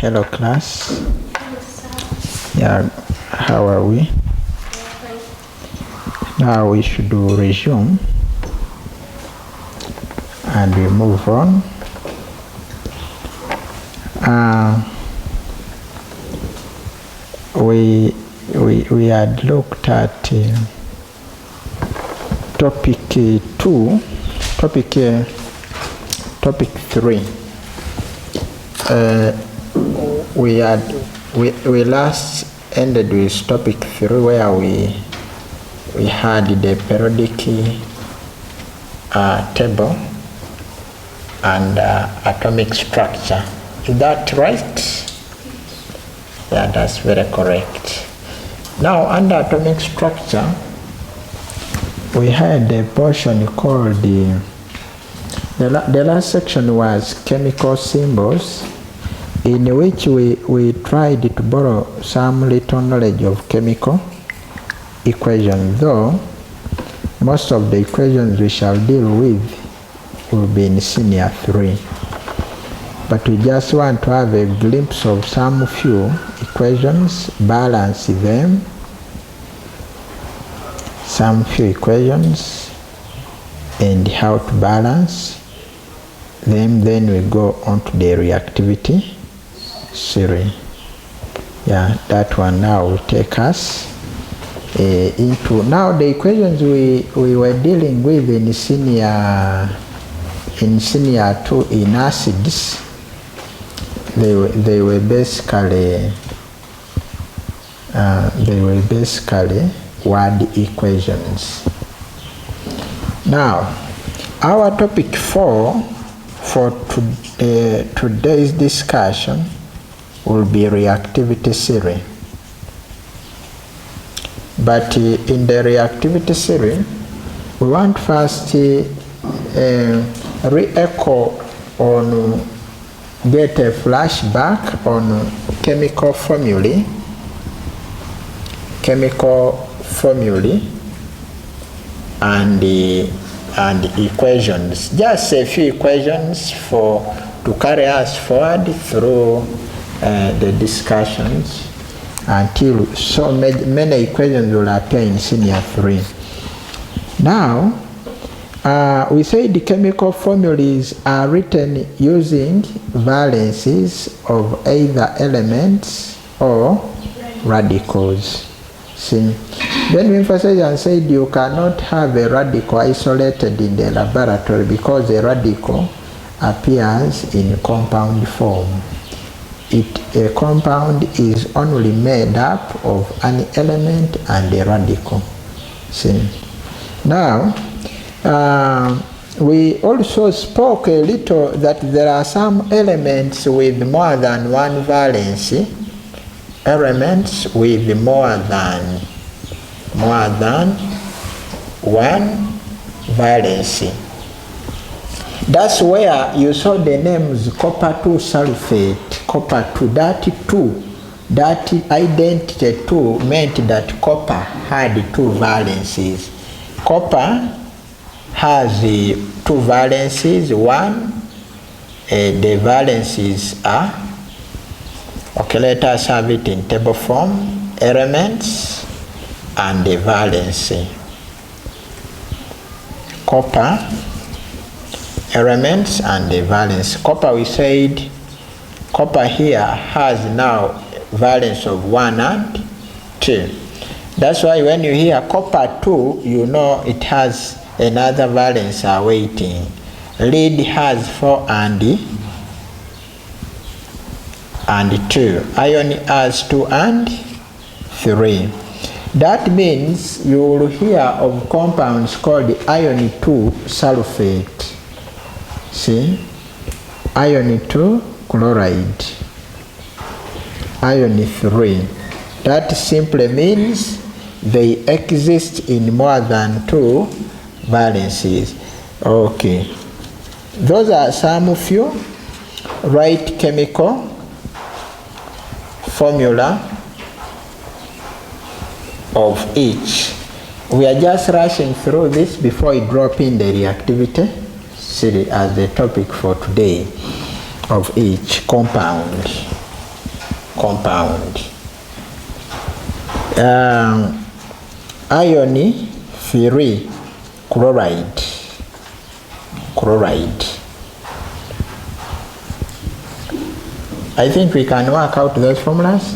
Hello class. Yeah, how are we? Now we should resume and we move on. We had looked at topic 2, topic 3. We last ended with topic 3 where we had the periodic table and atomic structure. Is that right? Yeah, that's very correct. Now, under atomic structure, we had a portion called the last section was chemical symbols, in which we tried to borrow some little knowledge of chemical equations, though most of the equations we shall deal with will be in senior 3. But we just want to have a glimpse of some few equations, balance them, some few equations, and how to balance them. Then we go on to the reactivity series. Yeah, that one now will take us into now the equations we were dealing with in senior 2 in acids. They were basically word equations. Now, our topic 4 for today's discussion will be reactivity series. But in the reactivity series, we want first re-echo on, get a flashback on chemical formulae and equations. Just a few equations to carry us forward through the discussions until so many equations will appear in senior 3. Now, we say the chemical formulas are written using valences of either elements or radicals. See, then we emphasize and said you cannot have a radical isolated in the laboratory because a radical appears in compound form. A compound is only made up of an element and a radical. See, now we also spoke a little that there are some elements with more than one valency, elements with more than one valency. That's where you saw the names copper 2 sulfate, copper 2, that identity 2 meant that copper had 2 valencies. Copper has 2 valencies. One, the valencies are, okay, let us have it in table form, elements and the valency. Copper, elements and the valence. Copper, we said, copper here has now valence of 1 and 2. That's why when you hear copper 2, you know it has another valence awaiting. Lead has 4 and 2. Iron has 2 and 3. That means you will hear of compounds called iron 2 sulfate. See, iron 2 chloride, iron 3. That simply means they exist in more than 2 valencies. Okay, those are some few. Write chemical formula of each. We are just rushing through this before we drop in the reactivity series as the topic for today of each compound. compound. Iron 3 chloride. I think we can work out those formulas.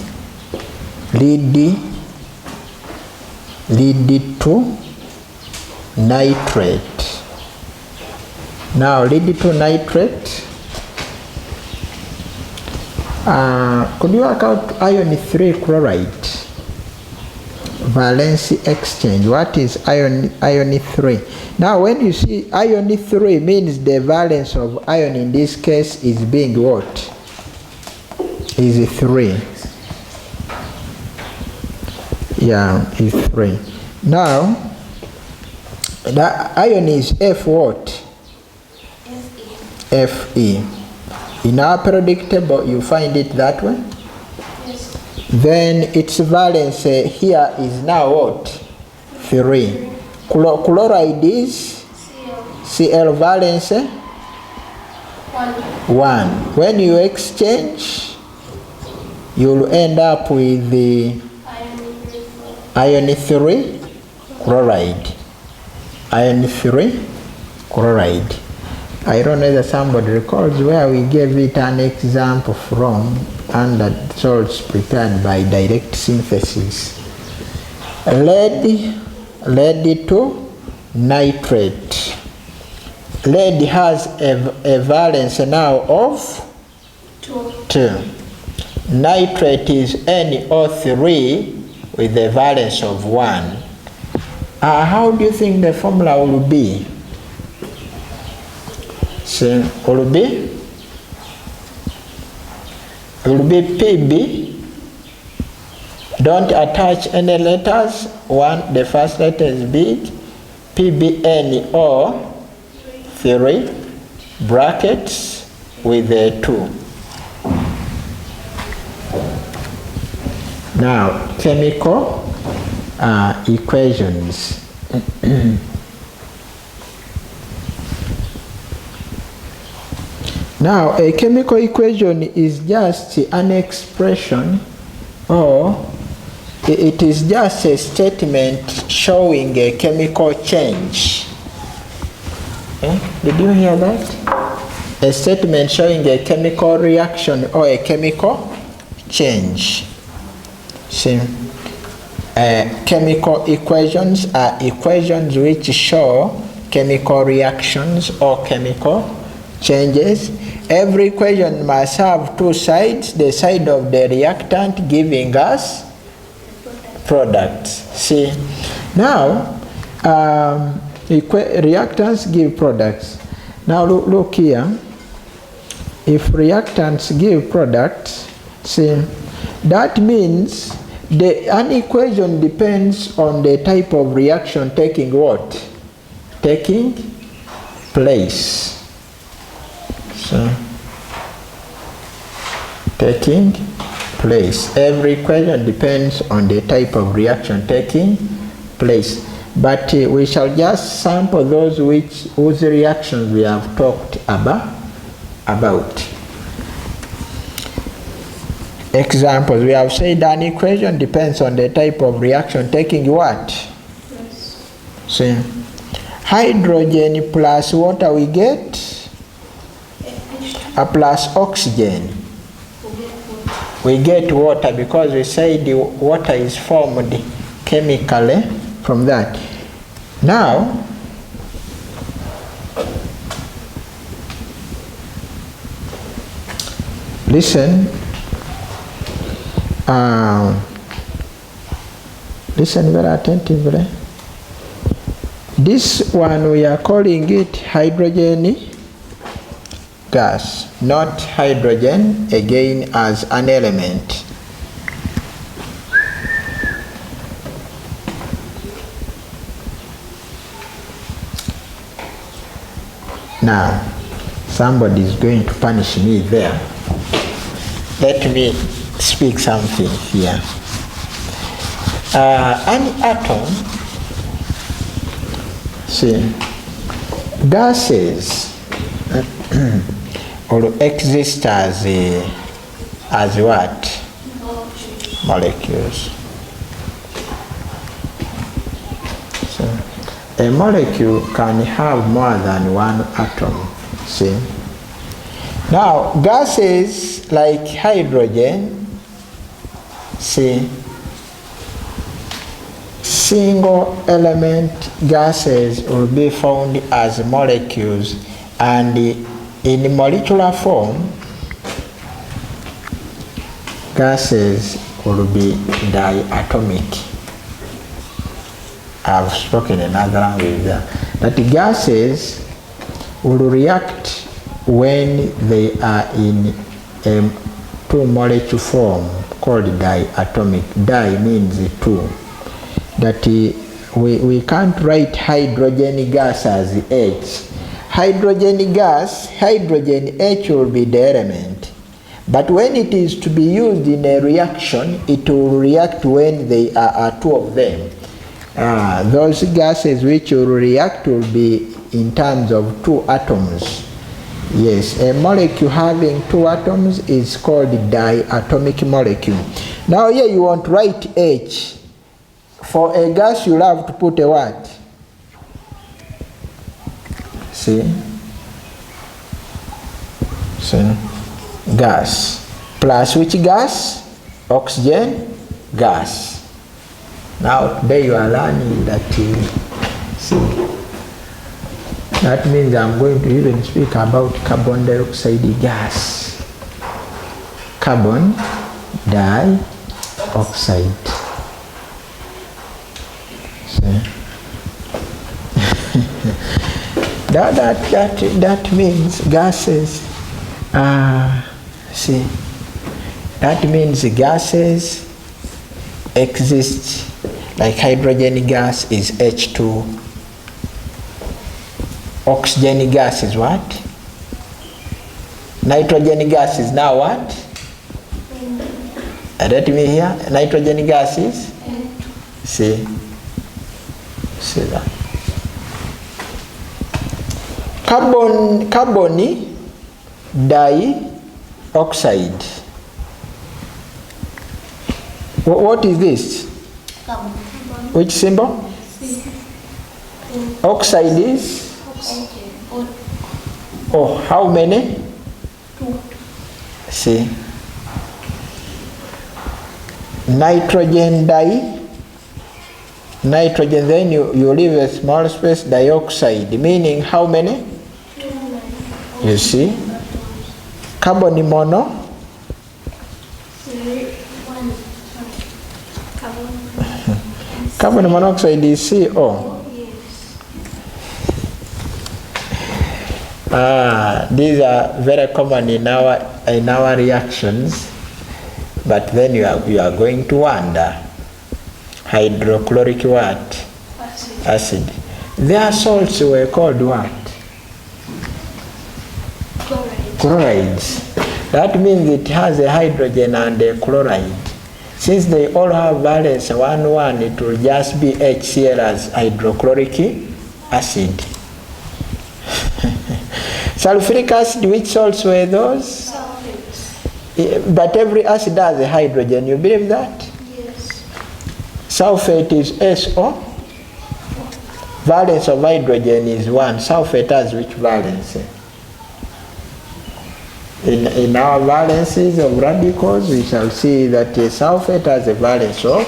Lead to nitrate. Now lead to nitrate. Could you work out iron 3 chloride? Valence exchange. What is iron 3? Now when you see iron 3 means the valence of iron in this case is being what? Is 3. Yeah, is 3. Now the iron is F what? Fe. In our periodic table you find it that way? Yes. Then its valence here is now what? 3. Chloride is Cl valence 1. When you exchange, you'll end up with the iron 3 chloride. Iron 3 chloride. I don't know if somebody recalls where we gave it an example from under salts prepared by direct synthesis. Lead to nitrate. Lead has a valence now of 2. Nitrate is NO3 with a valence of 1. How do you think the formula will be? So will be PB. Don't attach any letters. The first letter is big. PBNO3 brackets with a 2. Now chemical equations. Now a chemical equation is just an expression, or it is just a statement showing a chemical change. Did you hear that? A statement showing a chemical reaction or a chemical change. See, chemical equations are equations which show chemical reactions or chemical changes. Every equation must have two sides, the side of the reactant giving us products. See, now reactants give products. Now look here. If reactants give products, see, that means an equation depends on the type of reaction taking what? Taking place. So, taking place. Every equation depends on the type of reaction taking place. But we shall just sample those whose reactions we have talked about. Examples. We have said an equation depends on the type of reaction taking what? Yes. See, hydrogen plus water we get plus oxygen. We get water because we said the water is formed chemically from that. Now, listen. Listen very attentively. This one we are calling it hydrogen gas, not hydrogen again as an element. Now, somebody is going to punish me there. Let me speak something here. An atom, see, gases or exist as what? molecules. So a molecule can have more than one atom. See? Now gases like hydrogen, see, single element gases will be found as molecules, and in molecular form gases will be diatomic. I've spoken another language there. That gases will react when they are in a two molecule form called diatomic. Di means two. That we can't write hydrogen gas as H. Hydrogen gas, hydrogen H will be the element. But when it is to be used in a reaction, it will react when there are two of them. Those gases which will react will be in terms of two atoms. Yes, a molecule having two atoms is called diatomic molecule. Now here you want to write H. For a gas you'll have to put a what? See? Gas. Plus which gas? Oxygen gas. Now today you are learning that, see, that means I'm going to even speak about carbon dioxide gas. Carbon dioxide. See? that means gases. See, that means gases exist. Like hydrogen gas is H2. Oxygen gas is what? Nitrogen gas is now what? Let me hear. Nitrogen gas is? See that. Carbon dioxide. What is this? Carbon. Which symbol? Oxide is? Oh, how many? 2. See. Nitrogen, then you leave a small space, dioxide, meaning how many? 2. You see? Carbon mono? 1. Carbon monoxide is CO. These are very common in our reactions, but then you are going to wonder. Hydrochloric what? Acid. Their salts were called what? Chlorides. That means it has a hydrogen and a chloride. Since they all have valence 1,1, it will just be HCl as hydrochloric acid. Sulfuric acid, which salts were those? Sulfates. But every acid has a hydrogen, you believe that? Yes. Sulfate is SO. Valence of hydrogen is 1. Sulfate has which valence? In our valences of radicals, we shall see that a sulfate has a valence of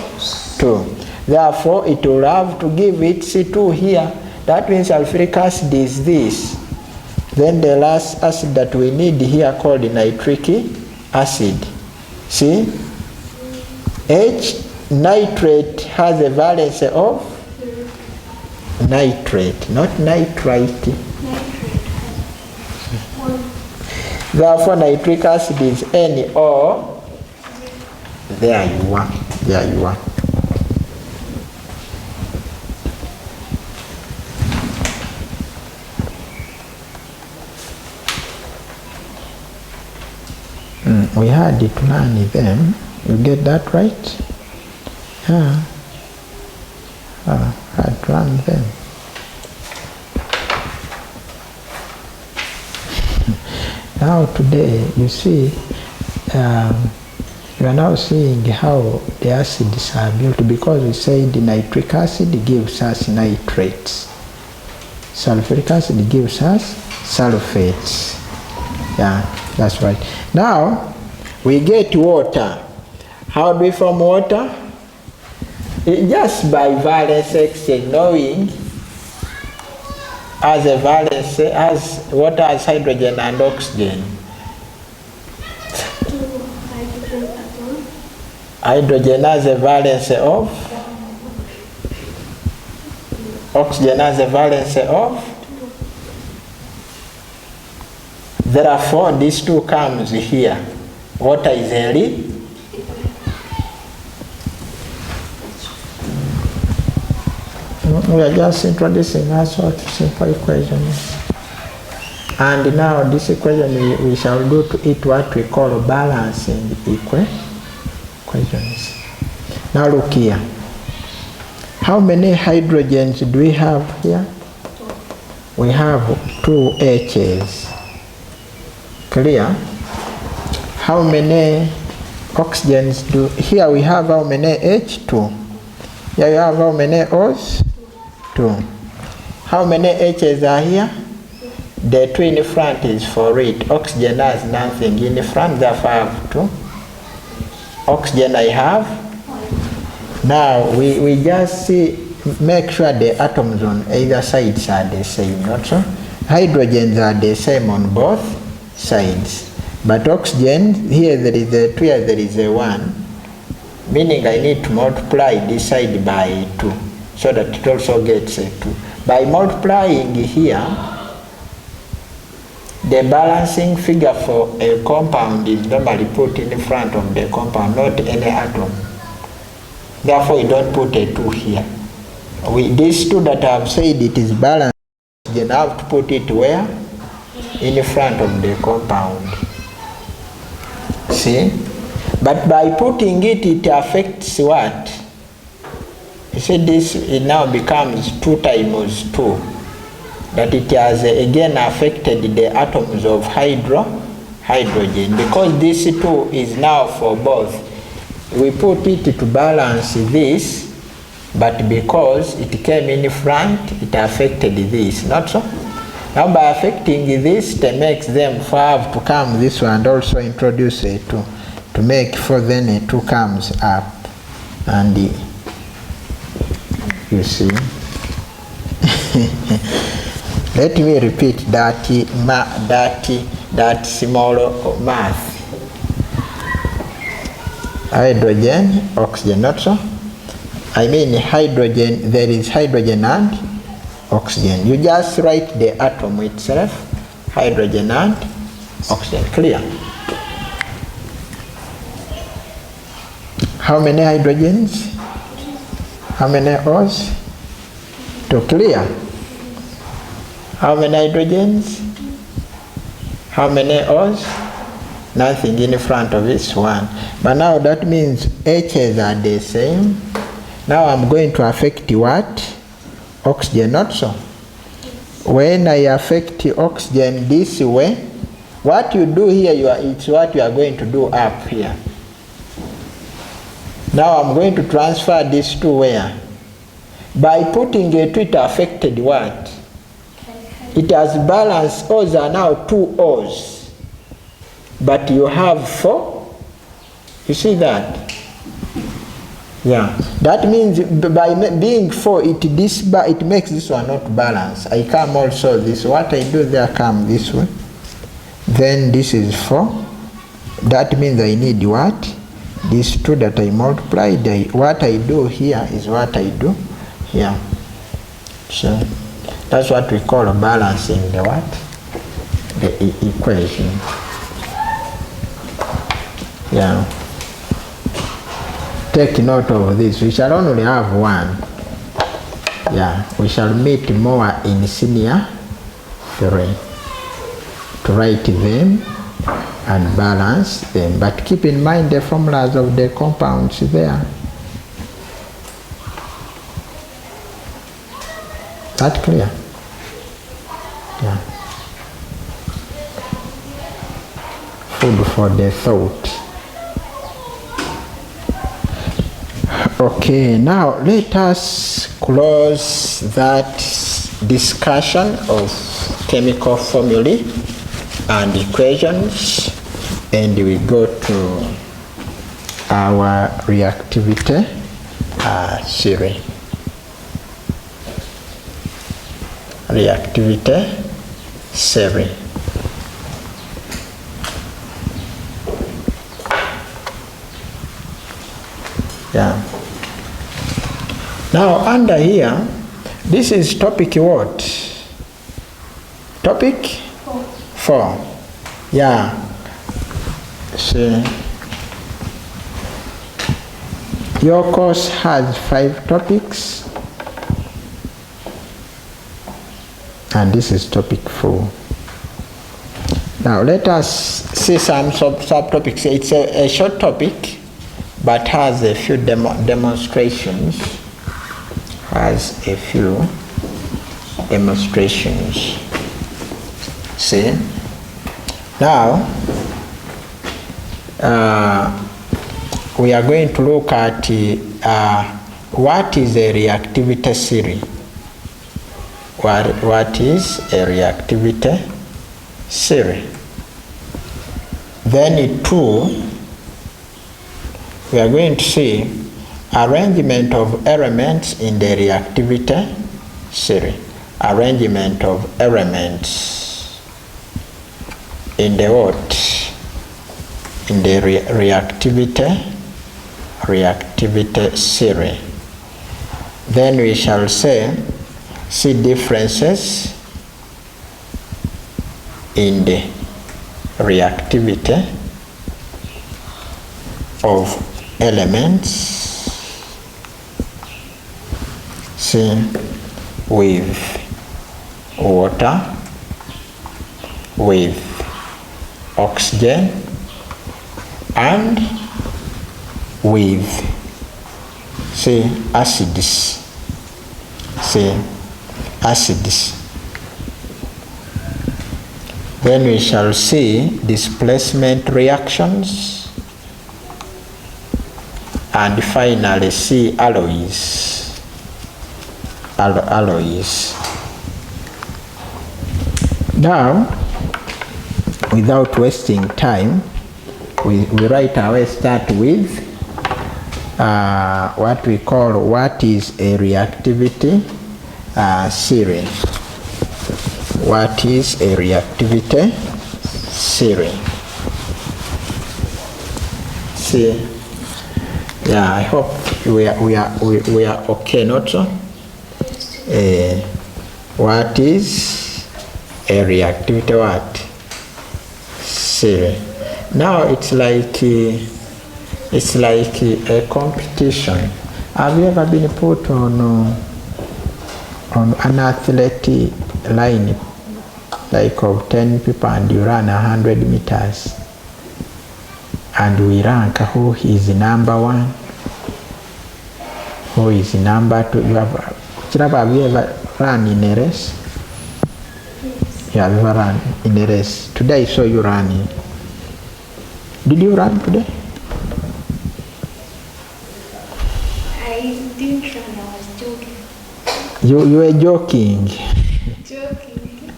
2. Therefore, it will have to give it C2 here. That means sulfuric acid is this. Then the last acid that we need here called nitric acid. See? H, nitrate has a valence of nitrate, not nitrite. Therefore, nitric acid is NO. There you are. There you are. We had it learn them. You get that right? Yeah. Had to learn them. Now today, you see, You are now seeing how the acids are built, because we said nitric acid gives us nitrates, sulfuric acid gives us sulfates. Yeah, that's right. Now we get water. How do we form water? Just by valence exchange, knowing as a valence, as water has hydrogen and oxygen. Hydrogen has a valence of, oxygen has a valence of. Therefore, these two comes here. Water is a we are just introducing a sort of simple equations. And now this equation we shall do to it what we call balancing equations. Now look here. How many hydrogens do we have here? We have 2 H's. Clear? How many oxygens do, here we have how many H2? Here we have how many O's? 2. How many H's are here? The 2 in the front is for it. Oxygen has nothing in the front, therefore I have 2. Oxygen I have. Now we just see, make sure the atoms on either sides are the same, not so? Hydrogens are the same on both sides. But oxygen, here there is a 2, here there is a 1. Meaning I need to multiply this side by 2. So that it also gets a 2. By multiplying here, the balancing figure for a compound is normally put in front of the compound, not any atom. Therefore, we don't put a 2 here. These 2 that I have said it is balanced, then I have to put it where? In front of the compound. See? But by putting it, it affects what? You see, this, it now becomes 2 times 2. That it has again affected the atoms of hydrogen. Because this 2 is now for both. We put it to balance this, but because it came in front, it affected this, not so? Now by affecting this, it makes them have to come this one and also introduce a 2. To make for then a 2 comes up, and you see. Let me repeat that small math. Hydrogen, oxygen, not so? I mean hydrogen, there is hydrogen and oxygen. You just write the atom itself, hydrogen and oxygen. Clear? How many hydrogens? How many O's? 2. Clear? How many hydrogens? How many O's? Nothing in front of this 1. But now that means H's are the same. Now I'm going to affect what? Oxygen, not so? When I affect oxygen this way, what you do here, it's what you are going to do up here. Now I'm going to transfer this to where? By putting a 2, it affected what? It has balanced. O's are now 2 O's. But you have 4. You see that? Yeah. That means by being 4, it makes this one not balance. I come also this. What I do there, come this way. Then this is 4. That means I need what? These 2 that I multiplied. What I do here is what I do here. So that's what we call balancing the what? The equation. Yeah. Take note of this. We shall only have 1. Yeah. We shall meet more in senior 3 to write them and balance them. But keep in mind the formulas of the compounds there. That clear? Yeah. Food for the thought. Okay, now let us close that discussion of chemical formulae and equations, and we go to our reactivity theory. Reactivity theory. Yeah. Now under here, this is topic what? Topic 4. Yeah. See, your course has 5 topics, and this is topic 4. Now let us see some subtopics. It's a short topic, but has a few demonstrations. See, now we are going to look at what is a reactivity theory. What is a reactivity theory? Then in 2, we are going to see arrangement of elements in the reactivity theory. Arrangement of elements in the what? In the reactivity theory. Then we shall see differences in the reactivity of elements, see, with water, with oxygen, and with, say, acids. Say, acids. Then we shall see displacement reactions, and finally see alloys. Alloys. Now, without wasting time, we right away start with what we call what is a reactivity theory. What is a reactivity theory? See, yeah, I hope we are okay, not so? What is a reactivity what? Theory. Now it's like a competition. Have you ever been put on an athletic line, like of 10 people, and you run 100 meters, and we rank who is number 1, who is number 2? Have you ever run in a race? Yes. You have ever run in a race? Today I saw you running. Did you run today? I didn't run, I was joking. You were joking. Joking.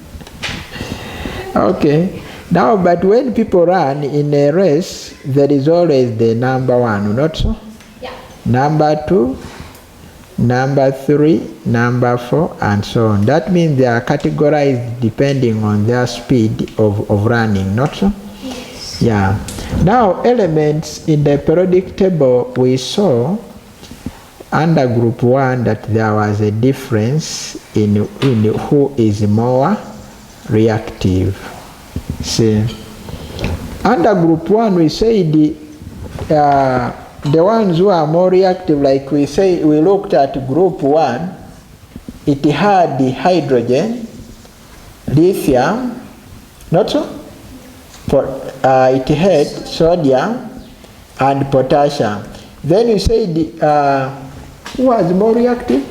Okay. Now, but when people run in a race, there is always the number 1, not so? Yeah. Number 2, number 3, number 4, and so on. That means they are categorized depending on their speed of running, not so? Yes. Yeah. Now, elements in the periodic table, we saw under group 1 that there was a difference in who is more reactive. See, under group 1 we said the ones who are more reactive, like we looked at group 1, it had the hydrogen, lithium, not so? It had sodium and potassium. Then we said who was more reactive?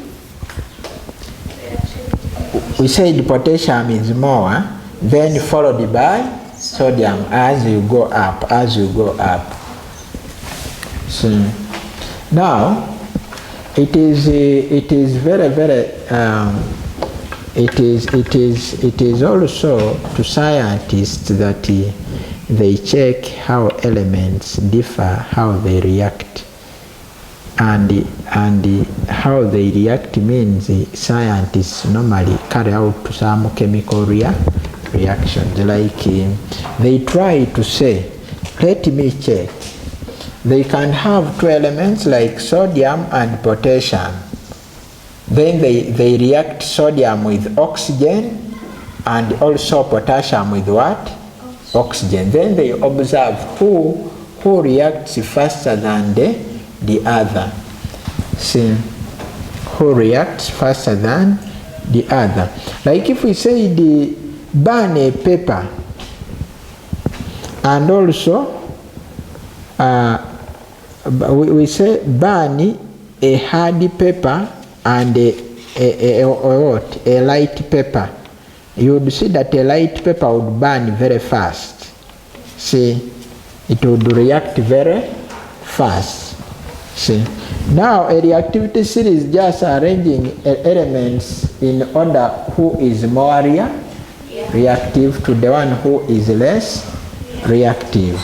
We said potassium is more, then followed by sodium as you go up, So now it is very, very, it is also to scientists that they check how elements differ, how they react, and how they react means scientists normally carry out some chemical reactions, like they try to say, let me check. They can have two elements like sodium and potassium. Then they react sodium with oxygen and also potassium with what? Oxygen. Then they observe who reacts faster than the other. See, who reacts faster than the other. Like if we say the burn a paper and also we say burn a hard paper and a light paper. You would see that a light paper would burn very fast. See, it would react very fast. See, now a reactivity series is just arranging elements in order who is more reactive to the one who is less reactive.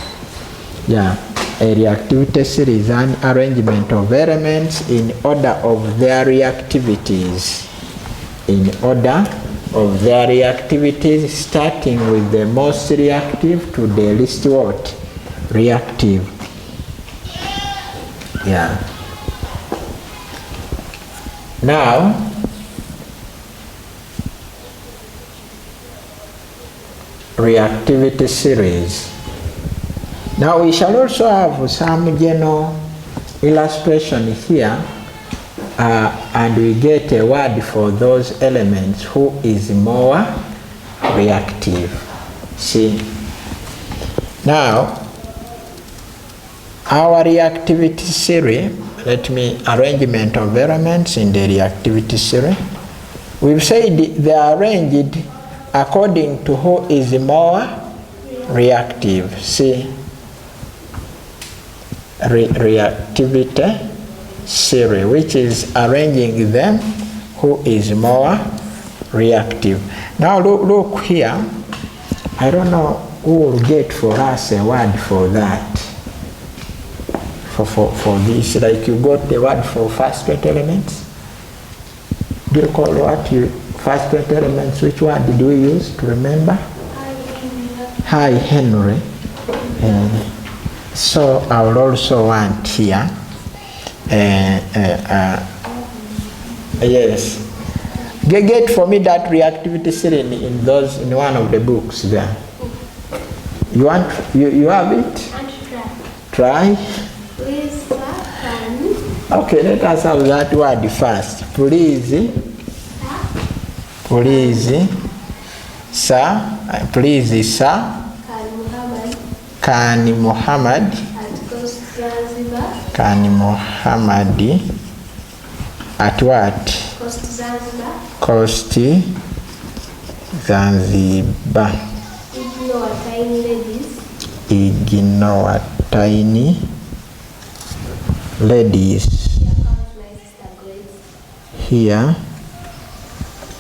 Yeah, a reactivity series is an arrangement of elements in order of their reactivities. In order of their reactivities, starting with the most reactive to the least what? Reactive. Yeah. Now, reactivity series. Now we shall also have some general illustration here, and we get a word for those elements who is more reactive. See, now our reactivity series, let me arrangement of elements in the reactivity series. We've said they are arranged according to who is more reactive. See, reactivity series, which is arranging them who is more reactive. Now look here. I don't know who will get for us a word for that. For this, like you got the word for first 20 elements. Do you recall what you first 20 elements? Which word did we use to remember? Hi Henry. So I will also want here. Yes. Get for me that reactivity series in one of the books there. You want? You have it? Try. Okay, let us have that word first. Please, sir. Kani Muhammad. Kani Muhammad. At what? Coast Zanzibar. Ignore tiny ladies. Here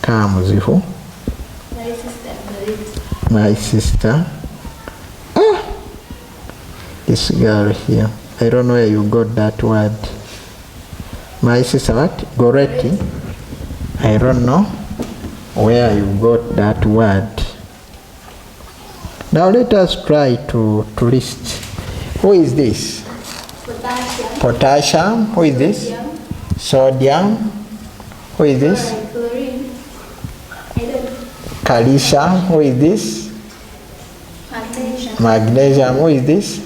comes who? My sister. This girl here. I don't know where you got that word. My sister what? Goretti. I don't know where you got that word. Now let us try to list. Who is this? Potassium. Who is this? Sodium. Who is this? Calcium. Who is this? Magnesium. Who is this?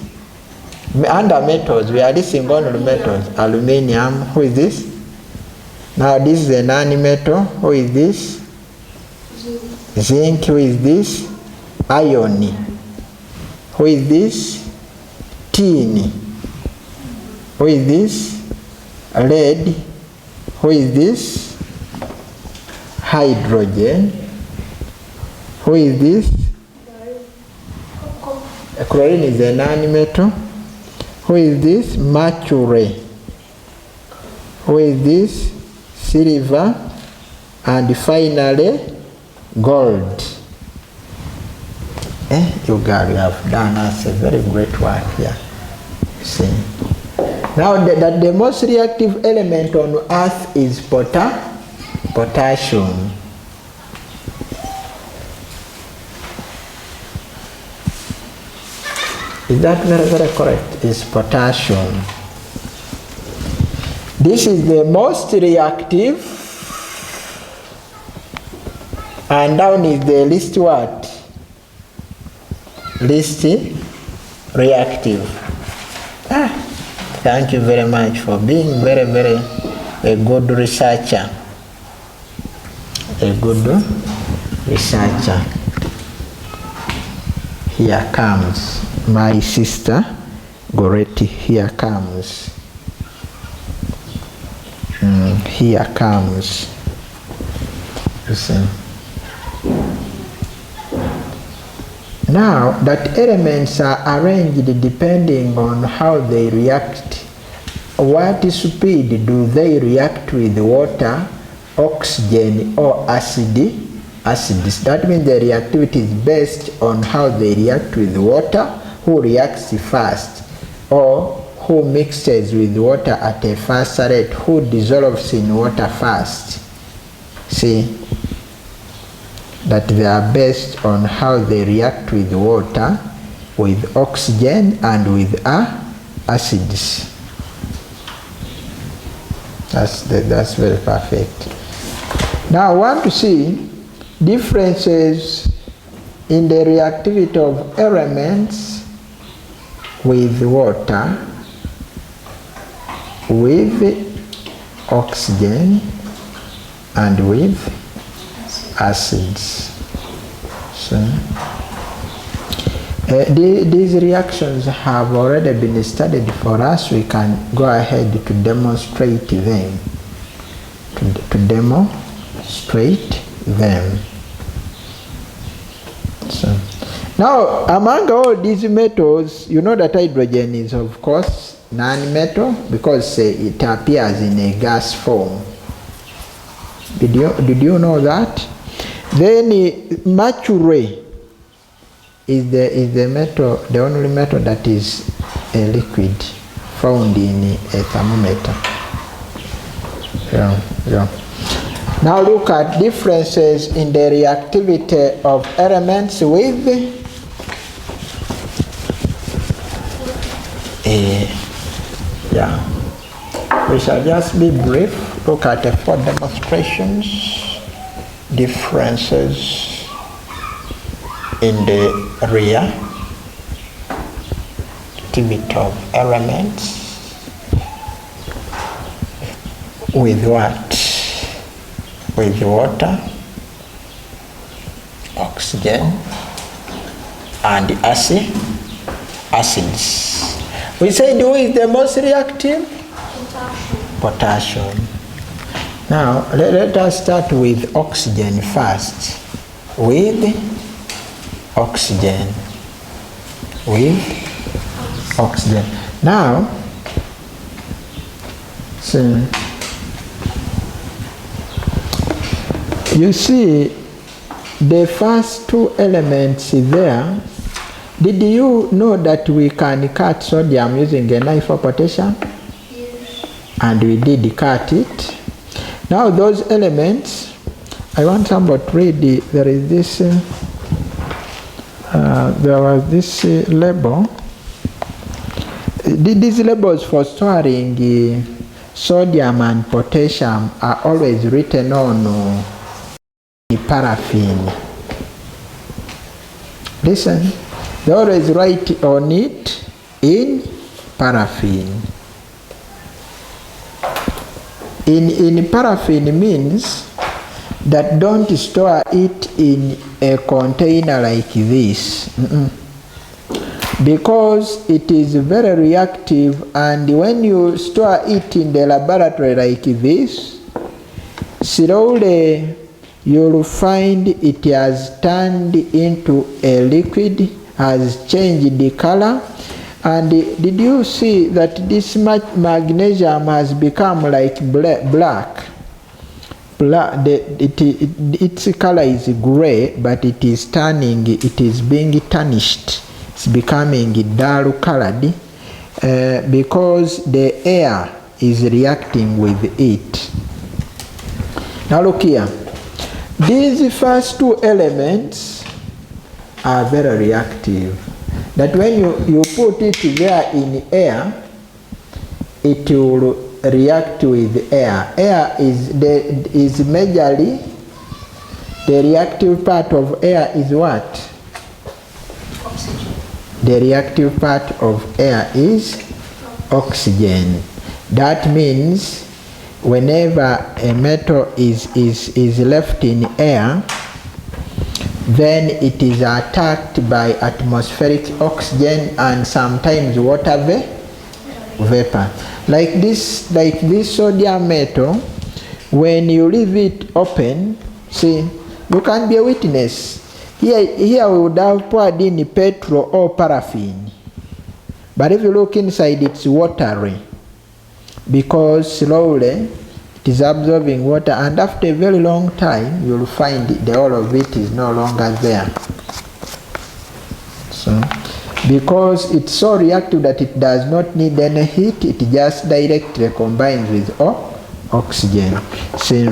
Under metals, we are listing only metals. Aluminium. Who is this? Now this is a non-metal. Who is this? Zinc. Who is this? Iron. Who is this? Tin. Who is this? Lead. Who is this? Hydrogen. Who is this? Chlorine is a non-metal. Who is this? Mercury. with this silver, and finally gold. You guys have done us a very great work here. See. Now the most reactive element on Earth is potassium. Is that very correct? Is potassium. This is the most reactive, and down is the least what? Least reactive. Thank you very much for being very a good researcher. A good researcher. Here comes my sister Goretti. Here comes. Here comes. Listen. Now that elements are arranged depending on how they react. What speed do they react with water, oxygen, or acids? That means the reactivity is based on how they react with water, who reacts fast, or who mixes with water at a faster rate, who dissolves in water fast. See? That they are based on how they react with water, with oxygen, and with acids. That's very perfect. Now I want to see differences in the reactivity of elements with water, with oxygen, and with acids. So, these reactions have already been studied for us. We can go ahead to demonstrate them. To demonstrate them. So, now, among all these metals, you know that hydrogen is, of course, non-metal because it appears in a gas form. Did you know that? Then mercury is the metal, the only metal that is a liquid found in a thermometer. Yeah. Now look at differences in the reactivity of elements with we shall just be brief. Look at the 4 demonstrations. Differences in the reactivity of elements with what? With water, oxygen, and acids. We said who is the most reactive? Potassium. Now let us start with oxygen first. With oxygen. Now, so you see the first 2 elements there. Did you know that we can cut sodium using a knife or potassium? Yes. And we did cut it. Now those elements, I want somebody to read there is this, there was this label. These labels for storing sodium and potassium are always written on paraffin. Listen, they always write on it in paraffin. In paraffin means that don't store it in a container like this. Because it is very reactive, and when you store it in the laboratory like this, slowly you'll find it has turned into a liquid, has changed the color, And did you see that this magnesium has become like black? Its color is gray, but it is being tarnished. It's becoming dull colored because the air is reacting with it. Now look here. These first two elements are very reactive. That when you put it there in air, it will react with air. Air is majorly, the reactive part of air is what? Oxygen. The reactive part of air is oxygen. That means whenever a metal is left in air, then it is attacked by atmospheric oxygen and sometimes water vapor. Like this sodium metal, when you leave it open, see, you can be a witness. Here we would have poured in petrol or paraffin. But if you look inside, it's watery. Because slowly it is absorbing water, and after a very long time you will find the whole of it is no longer there. So because it's so reactive that it does not need any heat, it just directly combines with oxygen. See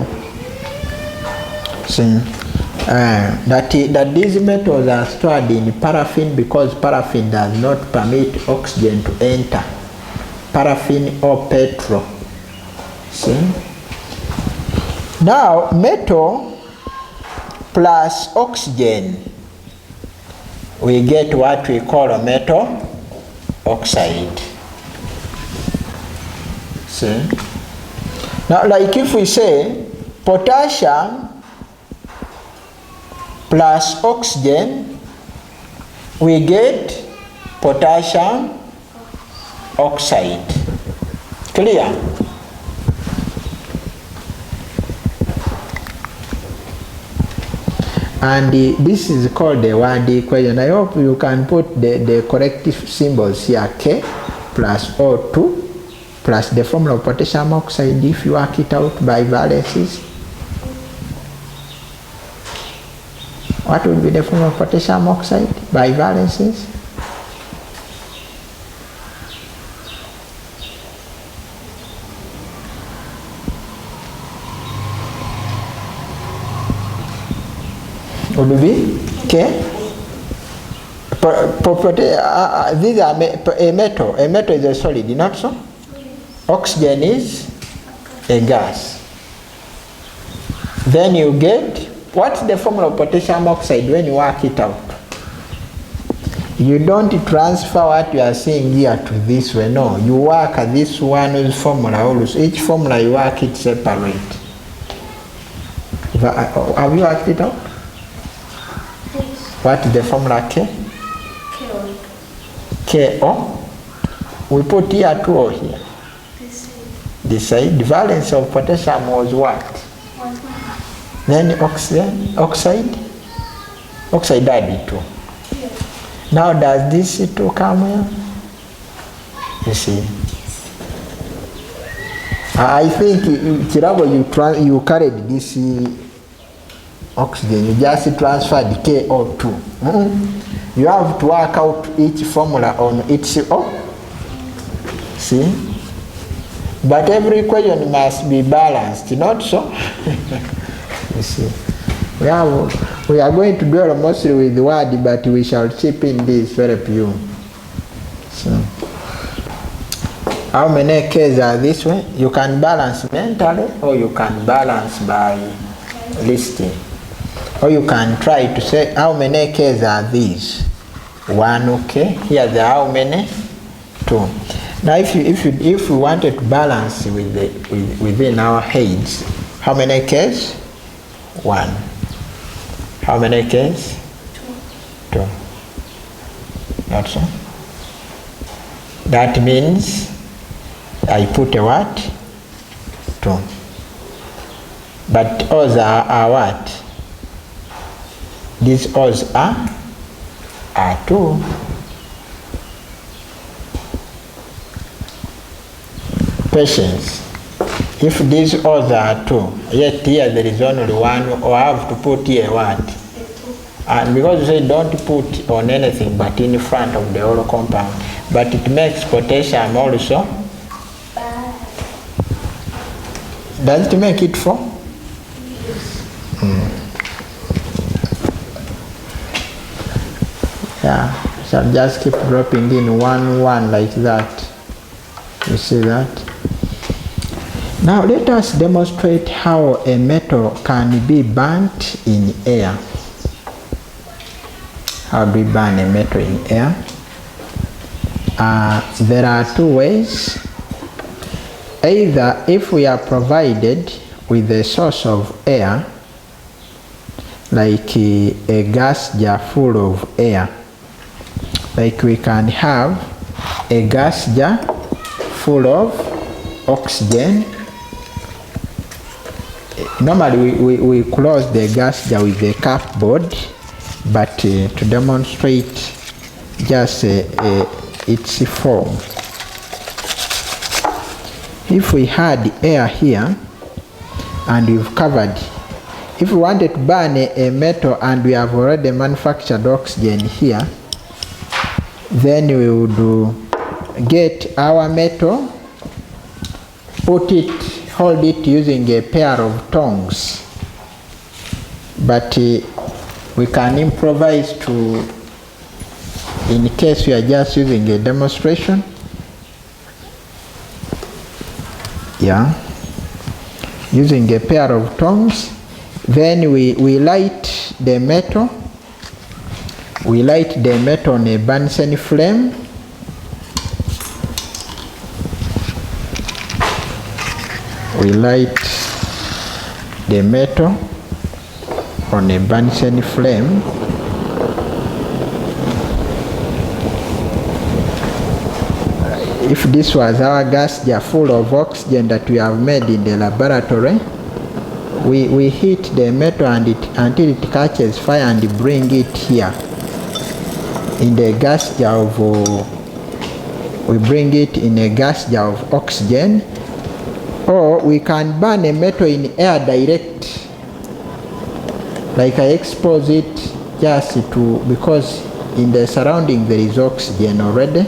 that these metals are stored in paraffin because paraffin does not permit oxygen to enter. Paraffin or petrol. See? Now, metal plus oxygen, we get what we call a metal oxide. See? Now, like if we say potassium plus oxygen, we get potassium oxide. Clear? And this is called the word equation. I hope you can put the corrective symbols here. K plus O2 plus the formula of potassium oxide if you work it out by valences. What would be the formula of potassium oxide by valences? Would be K. These are a metal. A metal is a solid, not so? Oxygen is a gas. Then you get, what's the formula of potassium oxide when you work it out? You don't transfer what you are seeing here to this one. No, you work at this one's formula also. Each formula you work it separate. Have you worked it out? What is the formula K? KO. We put here 2O here. This side. The valence of potassium was what? Then oxide added 2. Now does this 2 come here? You see. I think Kirabo, you carried this oxygen, you just transferred KO2. You have to work out each formula on its own. See? But every equation must be balanced, not so? You see? We are going to dwell mostly with the word, but we shall chip in this to help you. So, how many K's are this way? You can balance mentally, or you can balance by listing. Or you can try to say how many K's are these? 1, okay. Here there are how many? 2. Now if you wanted to balance within our heads, how many K's? 1. How many K's? 2. Not so. That means I put a what? 2. But O's are what? These O's are 2. patience. If these odds are 2, yet here there is only 1, or I have to put here what? And because you say don't put on anything but in front of the whole compound, but it makes potassium also. Does it make it 4? Yeah, so just keep dropping in 1, 1 like that. You see that? Now let us demonstrate how a metal can be burnt in air. How do we burn a metal in air? There are 2 ways. Either if we are provided with a source of air, like a gas jar full of air, like we can have a gas jar full of oxygen. Normally we close the gas jar with a cupboard, but to demonstrate just its form. If we had air here and we've covered, if we wanted to burn a metal and we have already manufactured oxygen here, then we would get our metal, hold it using a pair of tongs. But we can improvise in case we are just using a demonstration. Yeah, using a pair of tongs. Then we light the metal. We light the metal on a Bunsen flame. We light the metal on a Bunsen flame. If this was our gas jar full of oxygen that we have made in the laboratory, we heat the metal until it catches fire and bring it here in the gas jar of, we bring it in a gas jar of oxygen. Or we can burn a metal in air direct, like I expose it just to, because in the surrounding there is oxygen already.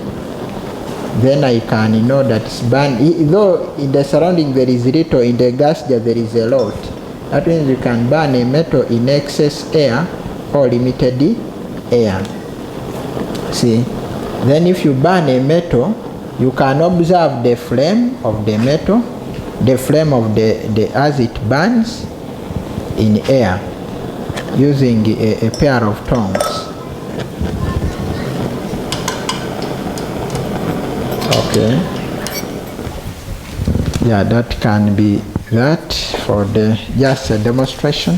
Then I can know that it's burned. Though in the surrounding there is little, in the gas jar there is a lot. That means you can burn a metal in excess air or limited air. See? Then if you burn a metal, you can observe the flame of the metal, the flame of the as it burns in air using a pair of tongs. Okay. Yeah, that can be that for the just a demonstration.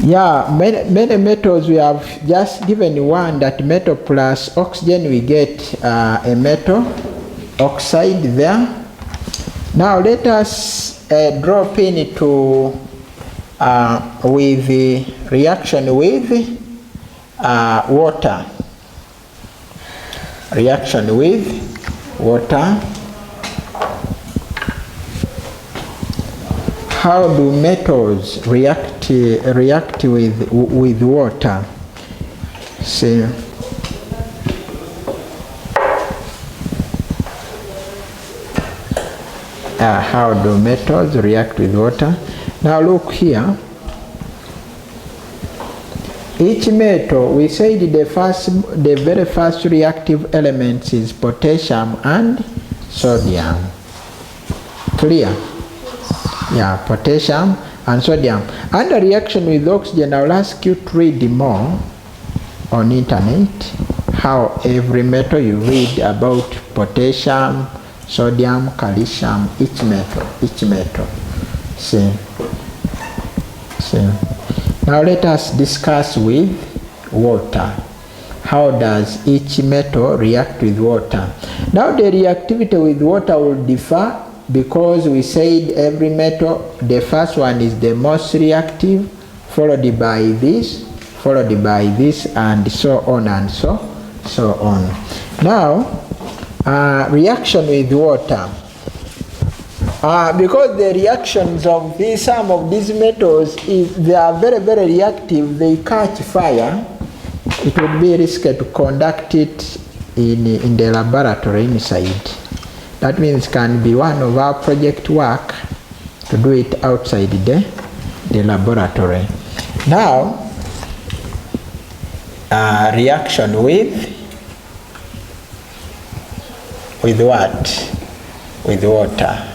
Yeah, many metals we have just given one, that metal plus oxygen we get a metal oxide there. Now let us drop into with the reaction with water. Reaction with water. How do metals react with water? See, how do metals react with water? Now look here. Each metal, we said the very first reactive elements is potassium and sodium. Clear? Yeah, potassium and sodium. Under reaction with oxygen, I'll ask you to read more on internet how every metal you read about potassium, sodium, calcium, each metal. See. Now let us discuss with water. How does each metal react with water? Now the reactivity with water will differ, because we said every metal, the first one is the most reactive, followed by this, and so on and so on. Now, reaction with water. Because the reactions of some of these metals, they are very, very reactive, they catch fire, it would be risky to conduct it in the laboratory inside. That means it can be one of our project work to do it outside the laboratory. Now, reaction with what? With water.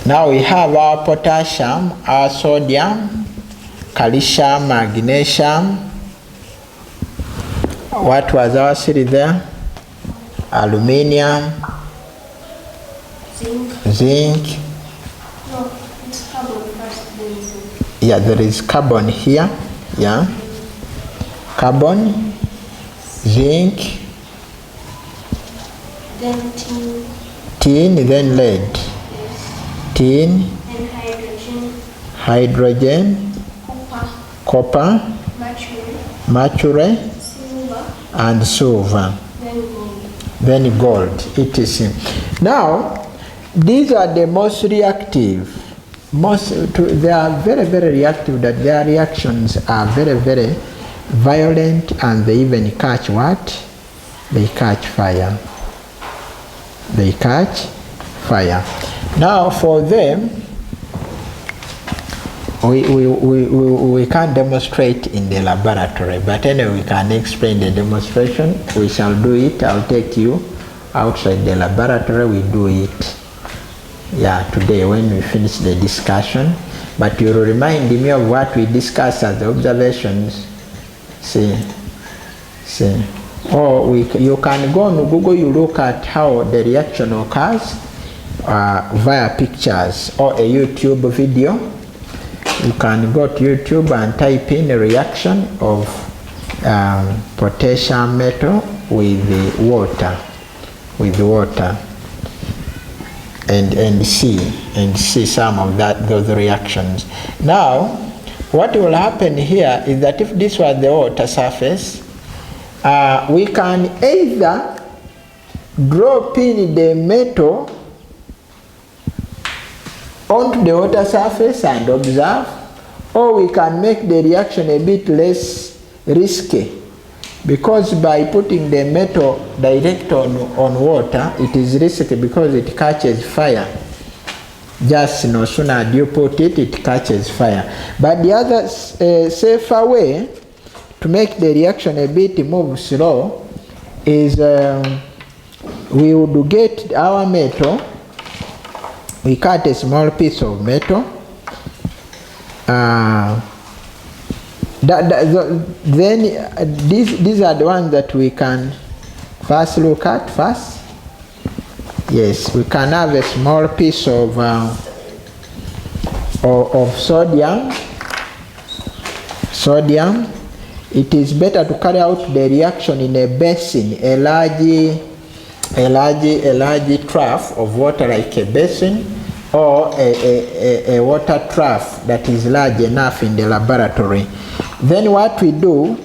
Now we have our potassium, our sodium, calcium, magnesium. What was our series there? Aluminium, zinc. No, it's carbon first, then zinc. Yeah, there is carbon here. Yeah. Carbon, zinc, Then tin. tin, then lead. Yes. Tin, Then hydrogen. hydrogen, Copper. copper, Mercury. mercury, Silver. and silver. Then gold. Then gold, etc. Now, these are the most reactive. They are very, very reactive, that their reactions are very, very violent, and they even catch what? They catch fire. They catch fire. Now for them, we can't demonstrate in the laboratory, but anyway we can explain the demonstration. We shall do it. I'll take you outside the laboratory. We do it, yeah, today when we finish the discussion. But you will remind me of what we discussed as the observations. See. Or you can go on Google, you look at how the reaction occurs via pictures or a YouTube video. You can go to YouTube and type in a reaction of potassium metal with water, and see some of those reactions. Now, what will happen here is that if this was the water surface, we can either drop in the metal onto the water surface and observe, or we can make the reaction a bit less risky, because by putting the metal direct on water, it is risky because it catches fire. Just no sooner as you put it, it catches fire. But the other safer way to make the reaction a bit move slow is we would get our metal. We cut a small piece of metal. Then these are the ones that we can first look at first. Yes, we can have a small piece of sodium. It is better to carry out the reaction in a basin, a large trough of water, like a basin, or a water trough that is large enough in the laboratory. Then what we do,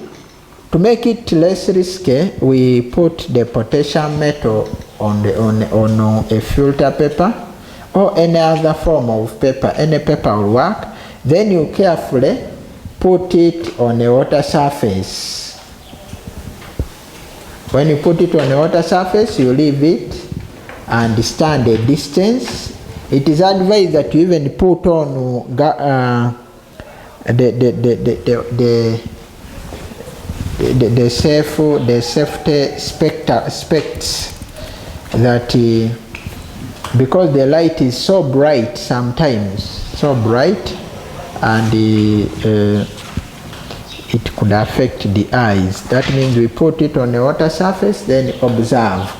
to make it less risky, we put the potassium metal on a filter paper or any other form of paper. Any paper will work. Then you carefully put it on a water surface. When you put it on a water surface, you leave it and stand a distance. It is advised that you even put on the safety specs, that because the light is so bright sometimes, so bright, and it could affect the eyes. That means we put it on a water surface, then observe.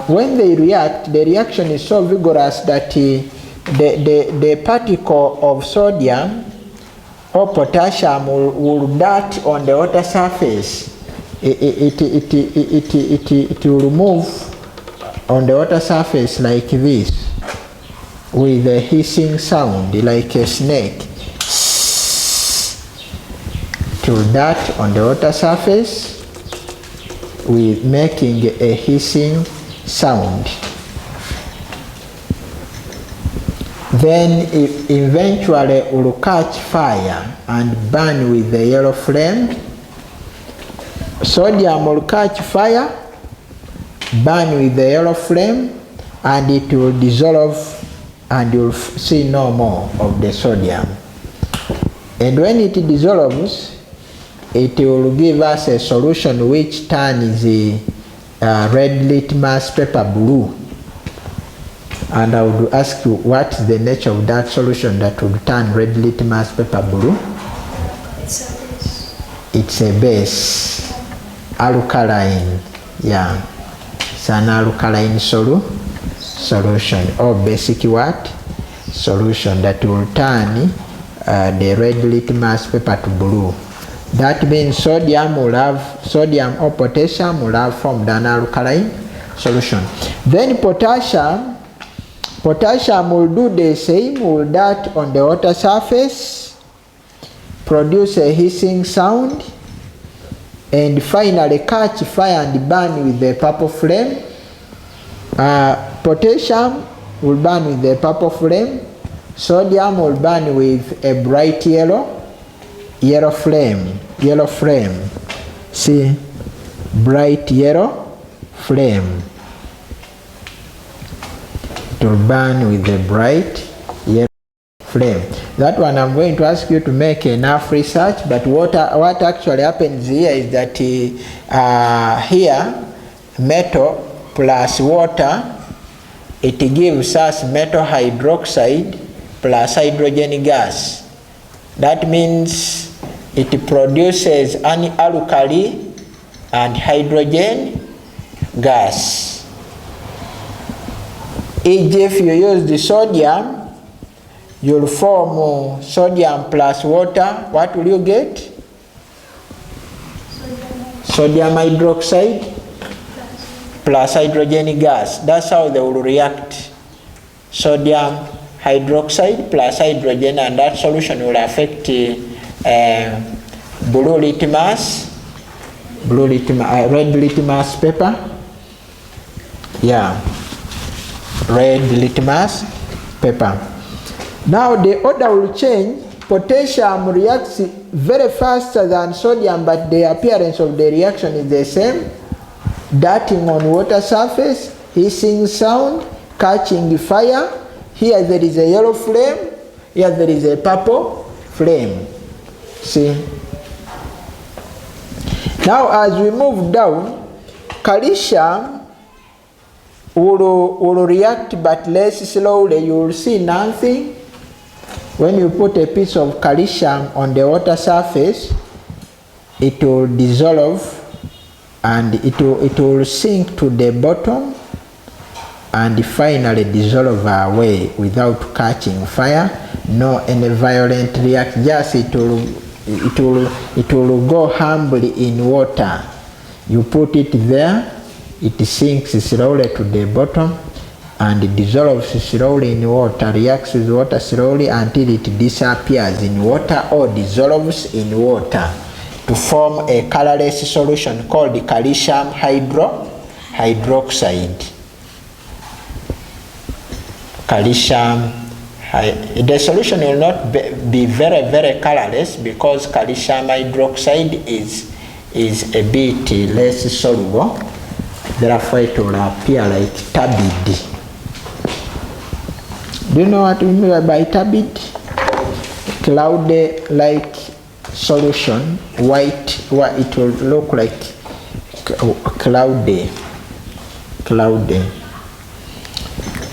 When they react, the reaction is so vigorous that the particle of sodium or potassium will dart on the water surface. It will move on the water surface like this, with a hissing sound like a snake. It will dart on the water surface, with making a hissing sound. Then it eventually will catch fire and burn with the yellow flame. Sodium will catch fire, burn with the yellow flame, and it will dissolve, and you'll see no more of the sodium. And when it dissolves, it will give us a solution which turns the red litmus paper blue. And I would ask you, what's the nature of that solution that would turn red litmus paper blue? It's a base. It's a base, alkaline. Yeah, it's an alkaline solution, or basic what? Solution that will turn the red litmus paper to blue. That means sodium or potassium will have formed an alkaline solution. Then potassium will do the same, will that on the water surface, produce a hissing sound, and finally catch fire and burn with the purple flame. Potassium will burn with the purple flame. Sodium will burn with a bright yellow flame. See, bright yellow flame. It will burn with a bright yellow flame. That one I'm going to ask you to make enough research, but what actually happens here is that here metal plus water, it gives us metal hydroxide plus hydrogen gas. That means it produces an alkali and hydrogen gas. If you use the sodium, you'll form sodium plus water. What will you get? Sodium hydroxide plus hydrogen gas. That's how they will react. Sodium hydroxide plus hydrogen, and that solution will affect red litmus paper. Yeah, red litmus paper. Now the order will change. Potassium reacts very faster than sodium, but the appearance of the reaction is the same. Darting on water surface, hissing sound, catching fire. Here there is a yellow flame, here there is a purple flame. See? Now as we move down, calcium will react but less slowly. You will see nothing. When you put a piece of calcium on the water surface, it will dissolve and it will sink to the bottom and finally dissolve away without catching fire. No any violent reaction. Just it will go humbly in water. You put it there, it sinks slowly to the bottom and dissolves slowly in water, reacts with water slowly until it disappears in water or dissolves in water to form a colorless solution called calcium hydroxide. The solution will not be very, very colorless because calcium hydroxide is a bit less soluble. Therefore, it will appear like turbid. Do you know what we mean by turbid? Cloudy-like solution, white. It will look like cloudy.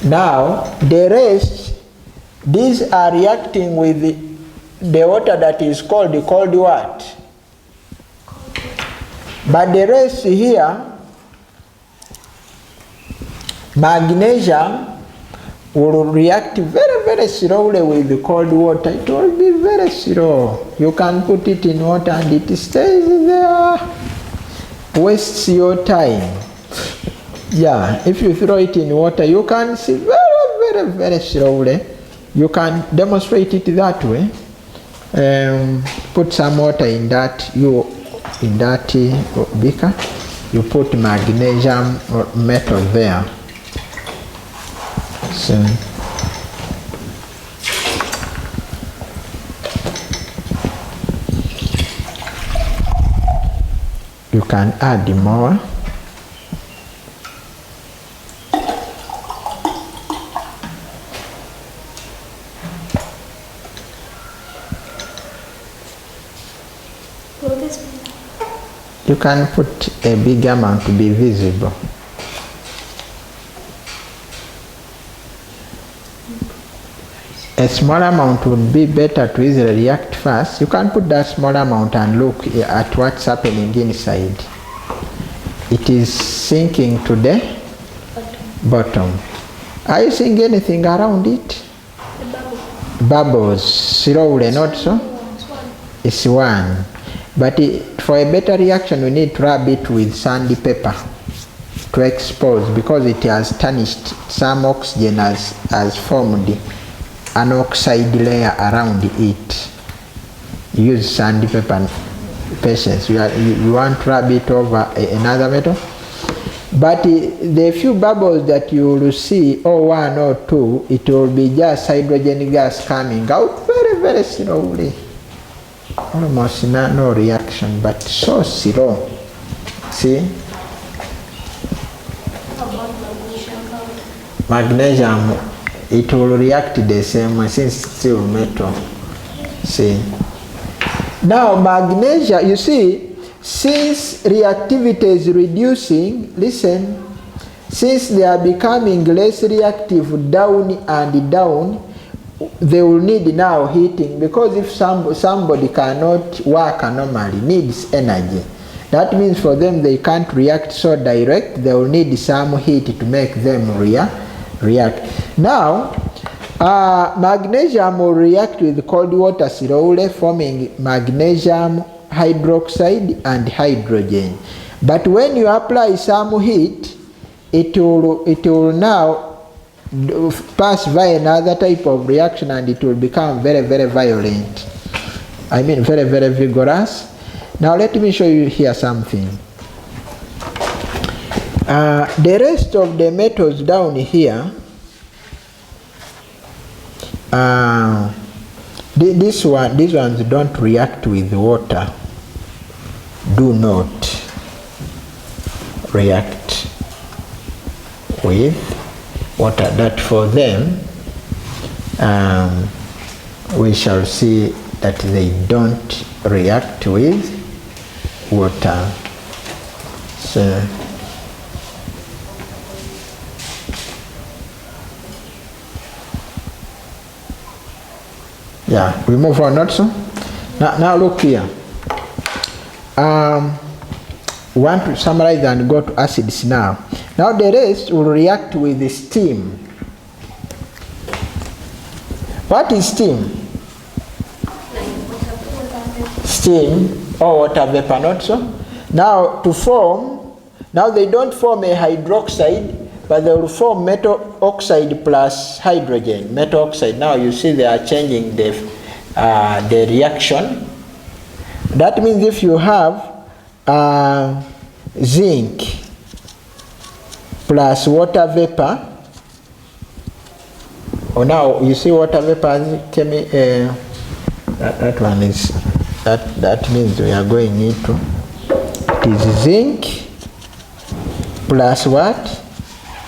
Now, the rest, these are reacting with the water that is called what? But the rest here, magnesium will react very, very slowly with the cold water. It will be very slow. You can put it in water and it stays there. Wastes your time. Yeah, if you throw it in water, you can see very, very, very slowly. You can demonstrate it that way. Put some water in that beaker. you put magnesium or metal there. So you can add more. You can put a big amount to be visible. A small amount would be better to easily react fast. You can put that small amount and look at what's happening inside. It is sinking to the bottom. Are you seeing anything around it? Bubbles, slowly, not so? It's one. But for a better reaction, we need to rub it with sandpaper to expose, because it has tarnished. Some oxygen has formed an oxide layer around it. Use sandpaper, patience. You want to rub it over another metal. But the few bubbles that you will see, or one or two, it will be just hydrogen gas coming out very, very slowly. Almost no reaction, but so slow. See? Magnesium, it will react the same way since it's still metal. See? Now magnesium, you see, since reactivity is reducing, listen, since they are becoming less reactive down and down, they will need now heating, because if somebody cannot work normally, needs energy. That means for them they can't react so direct, they will need some heat to make them react. Now, magnesium will react with cold water slowly, forming magnesium hydroxide and hydrogen. But when you apply some heat, it will now pass by another type of reaction, and it will become very, very violent. I mean very, very vigorous. Now let me show you here something. The rest of the metals down here, these ones don't react with water. Do not react with water. That for them, we shall see that they don't react with water. So yeah, we move on also. Now look here. We want to summarize and go to acids now. Now the rest will react with the steam. What is steam? Steam or water vapor, not so? Now to form, now they don't form a hydroxide, but they will form metal oxide plus hydrogen, metal oxide. Now you see they are changing the reaction. That means if you have zinc plus water vapor, now you see water vapor, that one is, that means we are going into, it is zinc plus what?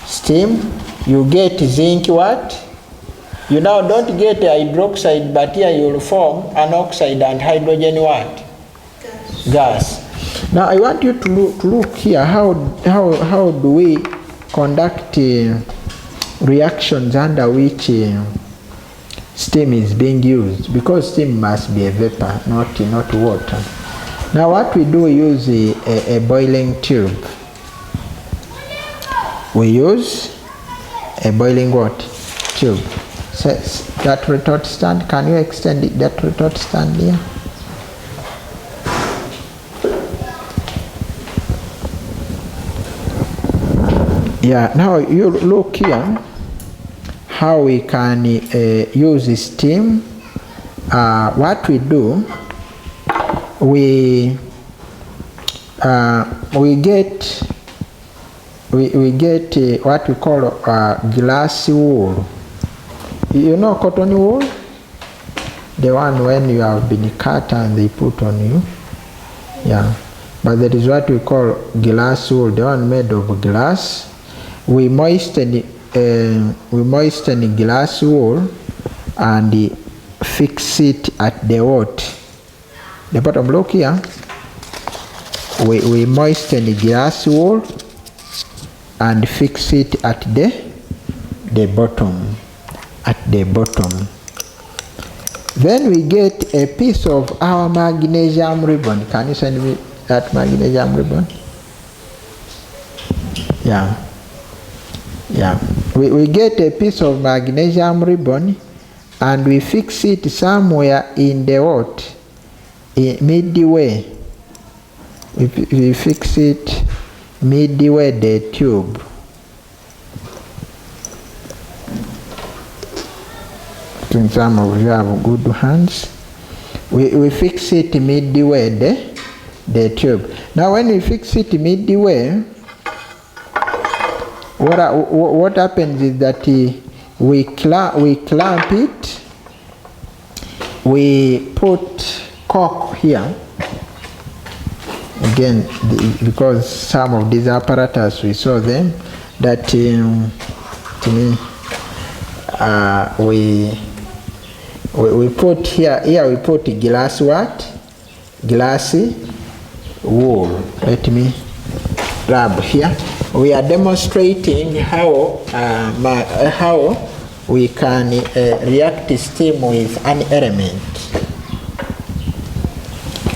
Steam. You get zinc what? You now don't get a hydroxide, but here you will form an oxide and hydrogen what? Gas. Now I want you to look here, how do we conduct reactions under which steam is being used, because steam must be a vapor, not water. Now what we do, we use a boiling tube. We use a boiling what? Tube. So that retort stand, can you extend it, that retort stand here? Yeah, now you look here how we can use steam. What we do, we we get what we call glass wool. You know cotton wool? The one when you have been cut and they put on you. Yeah. But there is what we call glass wool, the one made of glass. We moisten glass wool and fix it at the what? The bottom. Look here. We moisten the glass wool and fix it at the bottom. At the bottom. Then we get a piece of our magnesium ribbon. Can you send me that magnesium ribbon? Yeah. Yeah. We get a piece of magnesium ribbon and we fix it somewhere in the what? Midway. We fix it midway the tube. Some of you have good hands. We fix it midway the tube. Now when we fix it midway, what happens is that we clamp it. We put cork here. Again, because some of these apparatus we saw them that to me we put here we put glass what? Glassy wool. Let me rub here. We are demonstrating how we can react steam with an element,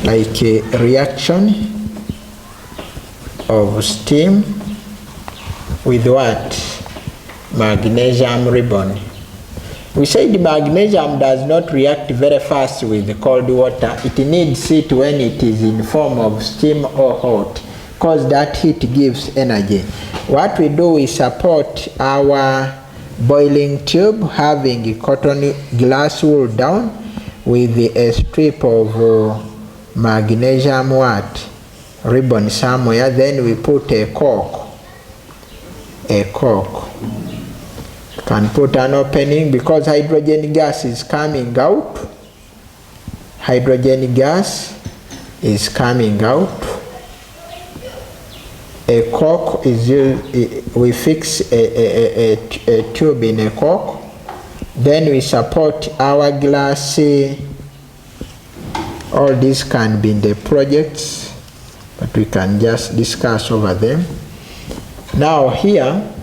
like a reaction of steam with what? Magnesium ribbon. We said the magnesium does not react very fast with cold water. It needs it when it is in form of steam or hot, because that heat gives energy. What we do is support our boiling tube having a cotton glass wool down with a strip of magnesium what? Ribbon somewhere. Then we put a cork. Can put an opening because hydrogen gas is coming out. Hydrogen gas is coming out. A cork is used. We fix a tube in a cork. Then we support our glass. All these can be in the projects, but we can just discuss over them. Now here,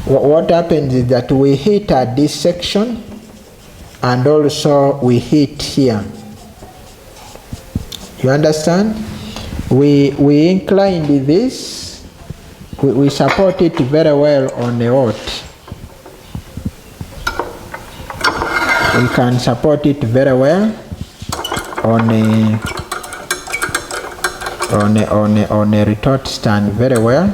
what happens is that we hit at this section and also we hit here. You understand? We incline this, we support it very well on the what? We can support it very well on a retort stand very well.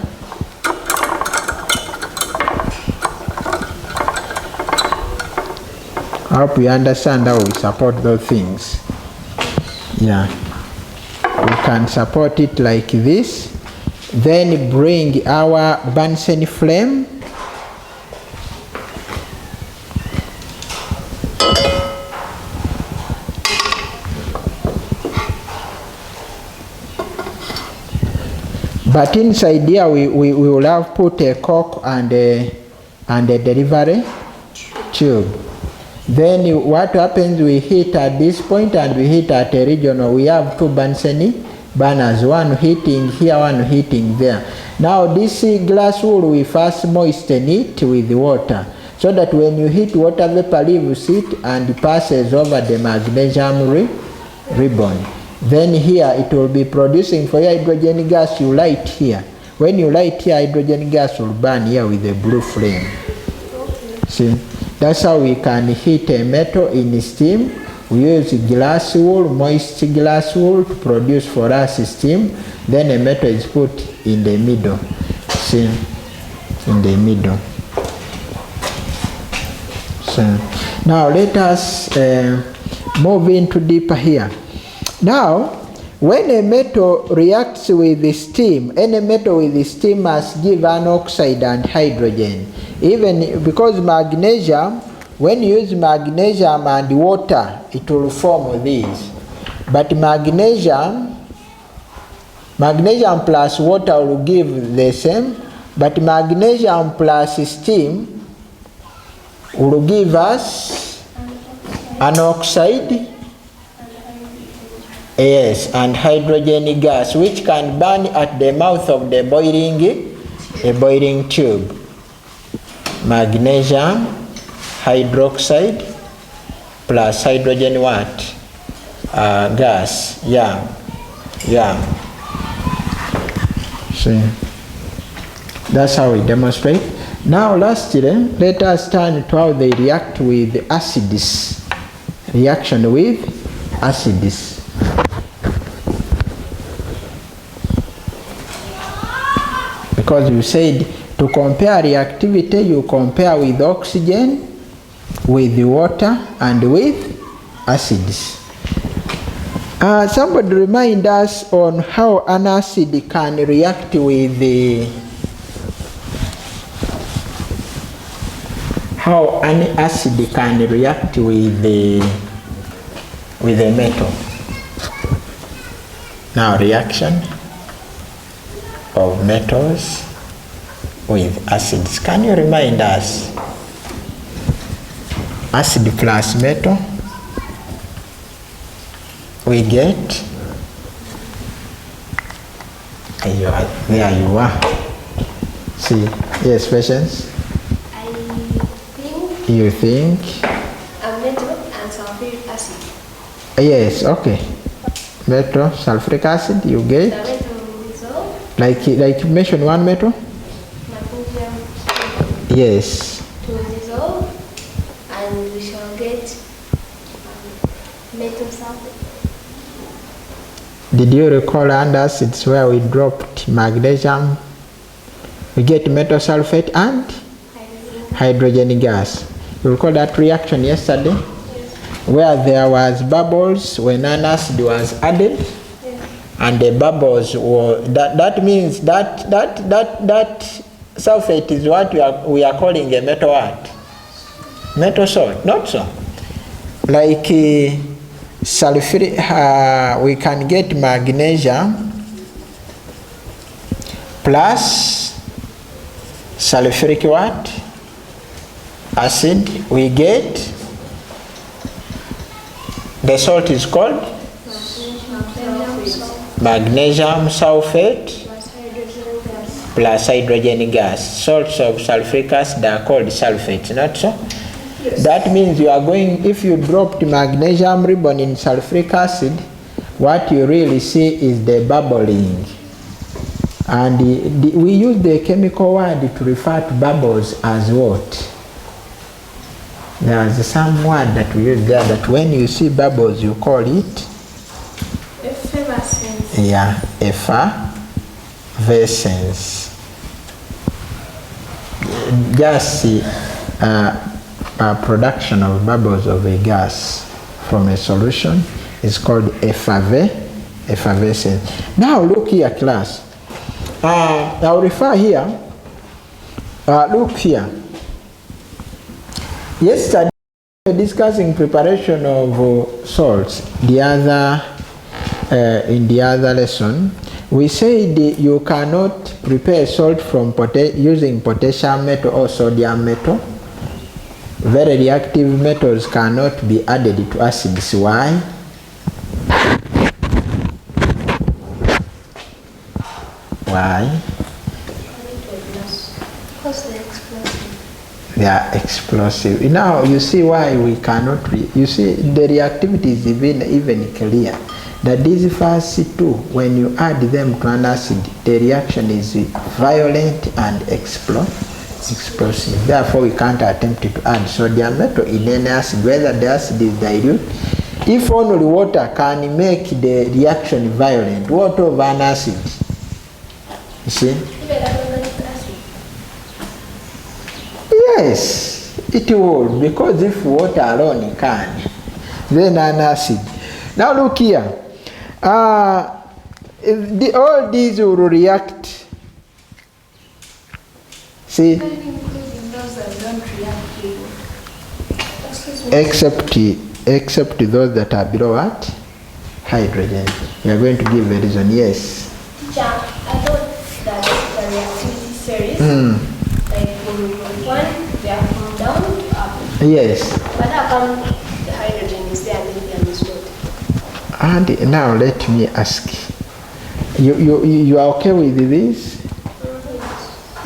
I hope you understand how we support those things. Yeah. We can support it like this. Then bring our Bunsen flame. But inside here we will have put a cork and a delivery tube. Then what happens, we hit at this point and we hit at a regional. We have two Bunsen burners, one heating here, one heating there. Now this glass wool, we first moisten it with water, so that when you hit, water vapor leaves it and passes over the magnesium ribbon. Then here it will be producing for your hydrogen gas. You light here. When you light here, hydrogen gas will burn here with a blue flame. See, that's how we can heat a metal in steam. We use glass wool, moist glass wool to produce for us steam. Then a metal is put in the middle. See, in the middle. So now let us move into deeper here. Now When a metal reacts with the steam, any metal with the steam must give an oxide and hydrogen. Even because magnesium, when you use magnesium and water, it will form these. But magnesium plus water will give the same, but magnesium plus steam will give us an oxide, yes, and hydrogen gas, which can burn at the mouth of the boiling tube. Magnesium hydroxide plus hydrogen what? Gas. Yeah. See, that's how we demonstrate. Now lastly, let us turn to how they react with acids. Reaction with acids. Because you said to compare reactivity, you compare with oxygen, with water, and with acids. Somebody remind us on how an acid can react with the metal. Now reaction of metals with acids. Can you remind us? Acid plus metal, we get, there you are. See, yes, Patience? I think. You think? A metal and sulfuric acid. Yes, okay. Metal, sulfuric acid, you get? The metal will dissolve. Like mention one metal? Magnesium. Yes. To dissolve, and we shall get metal sulfate. Did you recall under acids where we dropped magnesium? We get metal sulfate and hydrogen gas. You recall that reaction yesterday? Yes. Where there was bubbles when an acid was added? Yes. And the bubbles were, that means that sulfate is what we are calling a metal what? Metal salt, not so. Like sulfuric, we can get magnesium plus sulfuric what? Acid. We get, the salt is called magnesium sulfate plus hydrogen gas. Salts of sulfuric acid are called sulfates, not so? Yes. That means you are going, if you dropped magnesium ribbon in sulfuric acid, what you really see is the bubbling. And we use the chemical word to refer to bubbles as what? There's some word that we use there that when you see bubbles you call it? Effervescence. Yeah, effervescence. Just production of bubbles of a gas from a solution is called effervescence. Now look here, class. I'll refer here. Look here. Yesterday we were discussing preparation of salts. In the other lesson, we said you cannot prepare salt from using potassium metal or sodium metal. Very reactive metals cannot be added to acids. Why? Why? Because they're explosive. They are explosive. Now you see why we cannot. You see the reactivity is even clear. That these first two, when you add them to an acid, the reaction is violent and explosive. Therefore, we can't attempt to add sodium metal in any acid, whether the acid is dilute. If only water can make the reaction violent, what of an acid? You see? Yes, it will, because if water alone can, then an acid. Now look here. All these will react. See, Including those that don't react with. except those that are below what? Hydrogen. We are going to give a reason. Yes. Teacher, I thought that the reactivity series, like when we go one, they are from down to up. Yes. But how come the hydrogen is there and lithium is not? And now let me ask. You are okay with this?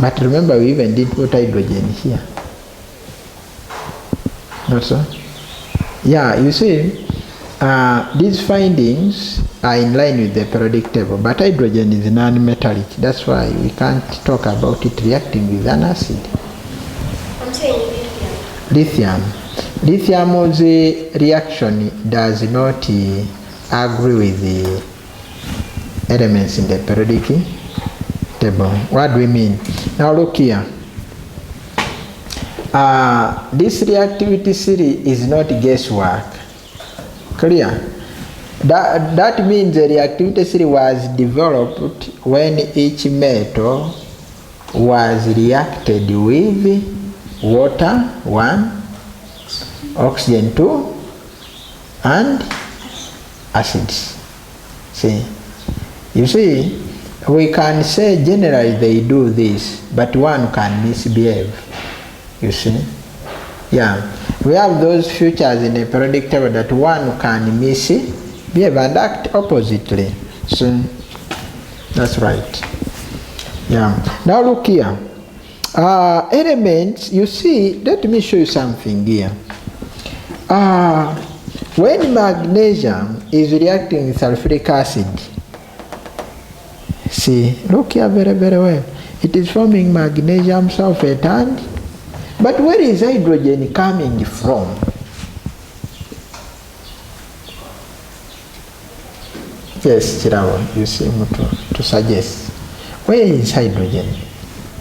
But remember, we even did put hydrogen here. Not so? Yeah, you see, these findings are in line with the periodic table, but hydrogen is non-metallic. That's why we can't talk about it reacting with an acid. I'm saying lithium. Lithium's reaction does not agree with the elements in the periodic table. What do we mean? Now look here. This reactivity series is not guesswork. Clear? That means the reactivity series was developed when each metal was reacted with water 1, oxygen 2, and acids. See? You see, we can say generally they do this, but one can misbehave. You see? Yeah. We have those features in a periodic table that one can misbehave and act oppositely. So, that's right. Yeah. Now look here. Elements, you see, let me show you something here. When magnesium is reacting with sulfuric acid, see, look here very, very well. It is forming magnesium sulfate and, but where is hydrogen coming from? Yes, Chirawo, you seem to suggest. Where is hydrogen?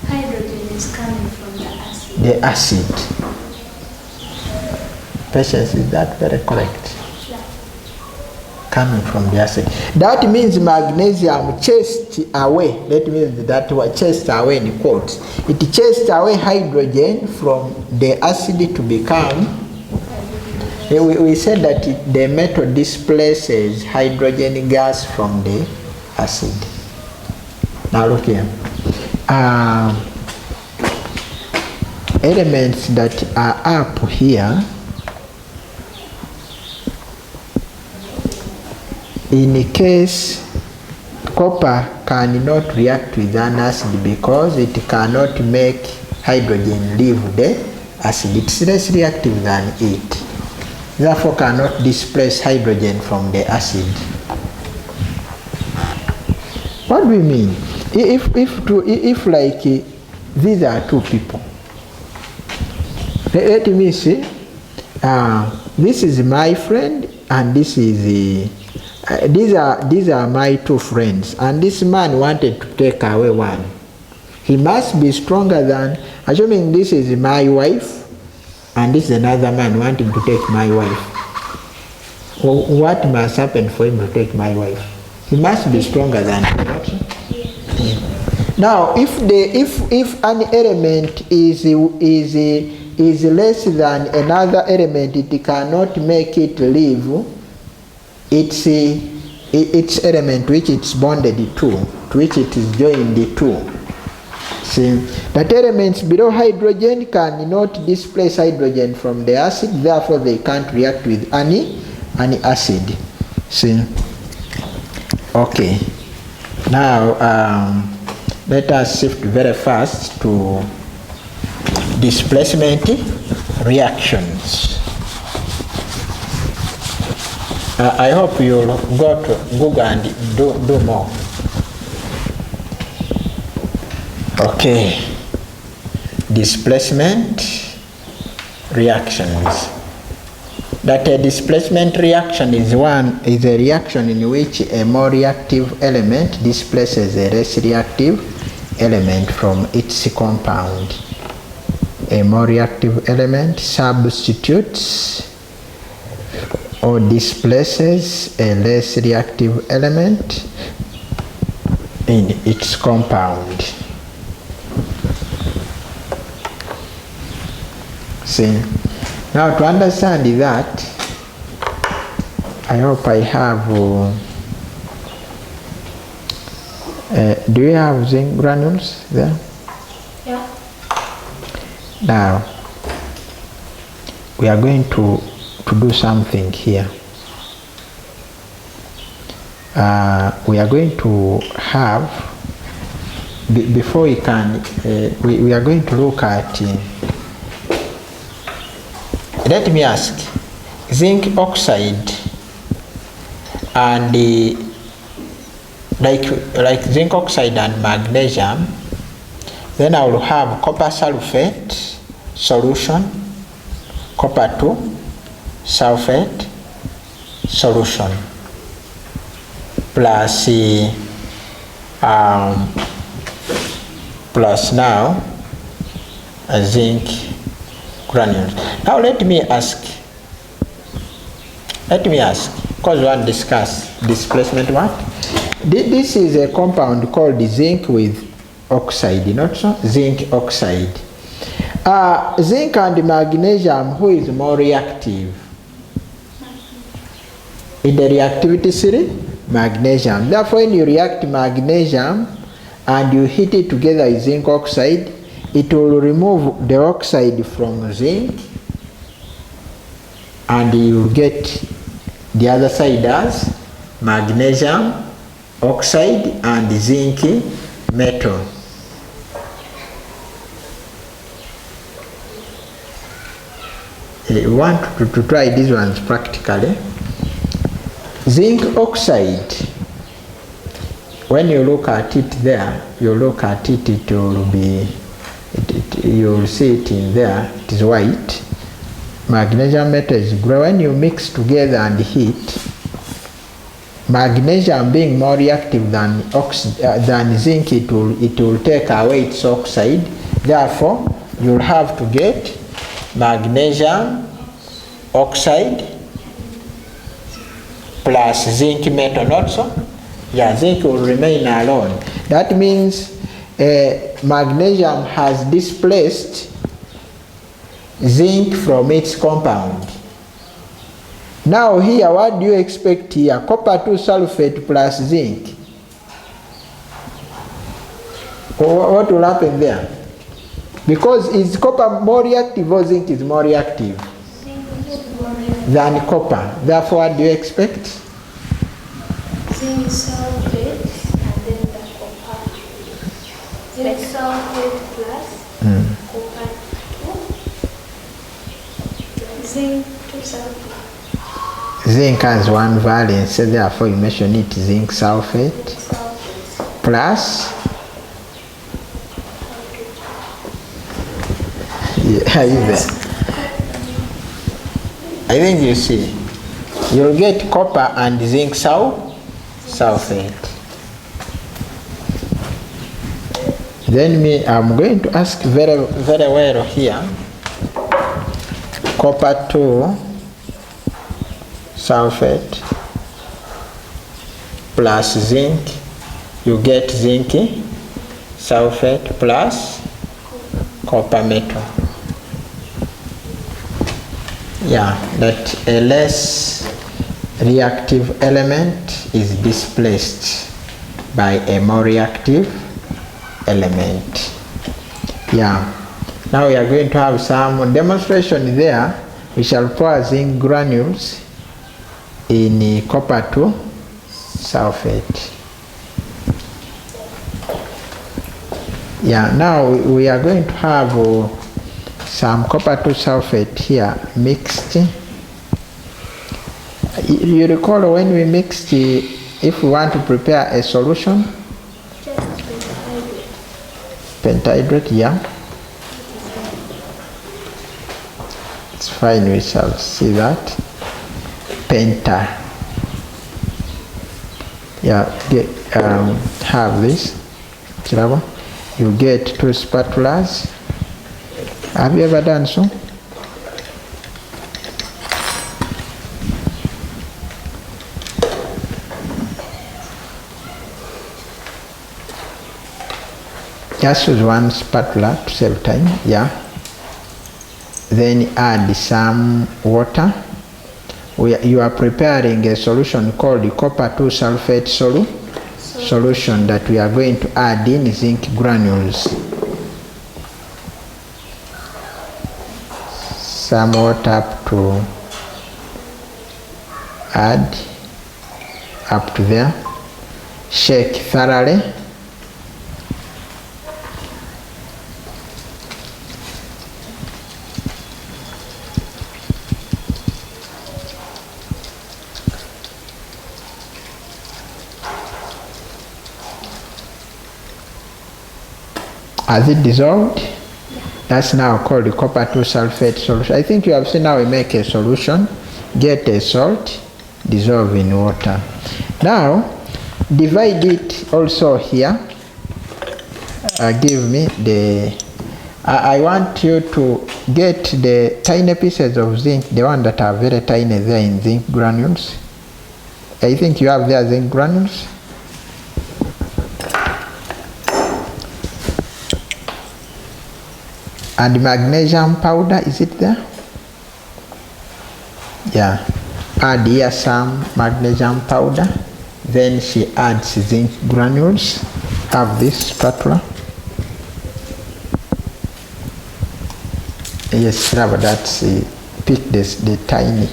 Hydrogen is coming from the acid. The acid. Patience, is that very correct? Yeah. Coming from the acid. That means magnesium chased away. That means that was chased away in quotes. It chased away hydrogen from the acid to become. We said that the metal displaces hydrogen gas from the acid. Now look here. Elements that are up here, in case copper cannot react with an acid because it cannot make hydrogen leave the acid. It's less reactive than it. Therefore cannot displace hydrogen from the acid. What do we mean? If like these are two people. Let me see. This is my friend and this is these are my two friends, and this man wanted to take away one. He must be stronger than, assuming this is my wife and this is another man wanting to take my wife. Well, what must happen for him to take my wife? He must be stronger than me. Now if an element is less than another element, it cannot make it leave its element which it's bonded to which it is joined to. See, that elements below hydrogen cannot displace hydrogen from the acid, therefore they can't react with any acid. See? Okay. Now let us shift very fast to displacement reactions. I hope you'll go to Google and do more. Okay. Displacement reactions. That a displacement reaction is a reaction in which a more reactive element displaces a less reactive element from its compound. A more reactive element substitutes or displaces a less reactive element in its compound. See, now to understand that, I hope I have do you have zinc granules there? Yeah. Now we are going to do something here. We are going to have, before we can, we are going to look at, let me ask, zinc oxide and like zinc oxide and magnesium, then I will have copper sulfate solution, copper 2 sulfate solution, plus plus now a zinc granules. Now let me ask, because we want to discuss displacement what? This is a compound called zinc with oxide, not so? Zinc oxide. Zinc and magnesium, who is more reactive? In the reactivity series, magnesium. Therefore, when you react magnesium and you heat it together with zinc oxide, it will remove the oxide from zinc and you will get the other side as magnesium oxide and zinc metal. We want to try these ones practically. Zinc oxide, when you look at it there, you look at it, it will be, you will see it in there, it is white. Magnesium metal is grey. When you mix together and heat, magnesium being more reactive than zinc, it will take away its oxide. Therefore, you will have to get magnesium oxide plus zinc metal, not so? Yeah, zinc will remain alone. That means magnesium has displaced zinc from its compound. Now here, what do you expect here? Copper 2 sulfate plus zinc. What will happen there? Because is copper more reactive or zinc is more reactive than copper? Therefore, what do you expect? Zinc sulfate and then the copper. Zinc sulfate plus copper 2. Zinc 2 sulfate. Zinc has one valence, so therefore you mention it zinc sulfate plus. Yeah, you there? I think you see. You'll get copper and zinc sulfate. Then I'm going to ask very, very well here. Copper 2 sulfate plus zinc, you get zinc sulfate plus copper metal. Yeah, that a less reactive element is displaced by a more reactive element. Yeah, now we are going to have some demonstration there. We shall pour zinc granules in copper 2 sulfate. Yeah, now we are going to have some copper 2 sulfate here mixed. You recall when we mixed, if we want to prepare a solution? Pentahydrate, yeah. It's fine, we shall see that. Penta. Yeah, have this. You get 2 spatulas. Have you ever done so? Just use one spatula to save time. Yeah. Then add some water. You are preparing a solution called the copper 2 sulfate solution that we are going to add in zinc granules. Some water up to add up to there. Shake thoroughly. Has it dissolved? Yeah. That's now called the copper 2 sulfate solution. I think you have seen how we make a solution. Get a salt, dissolve in water. Now, divide it also here. Give me the... I want you to get the tiny pieces of zinc, the one that are very tiny there in zinc granules. I think you have there zinc granules. And magnesium powder, is it there? Yeah. Add here some magnesium powder. Then she adds zinc granules. Have this spatula. Yes, rubber, that's pick this, the tiny.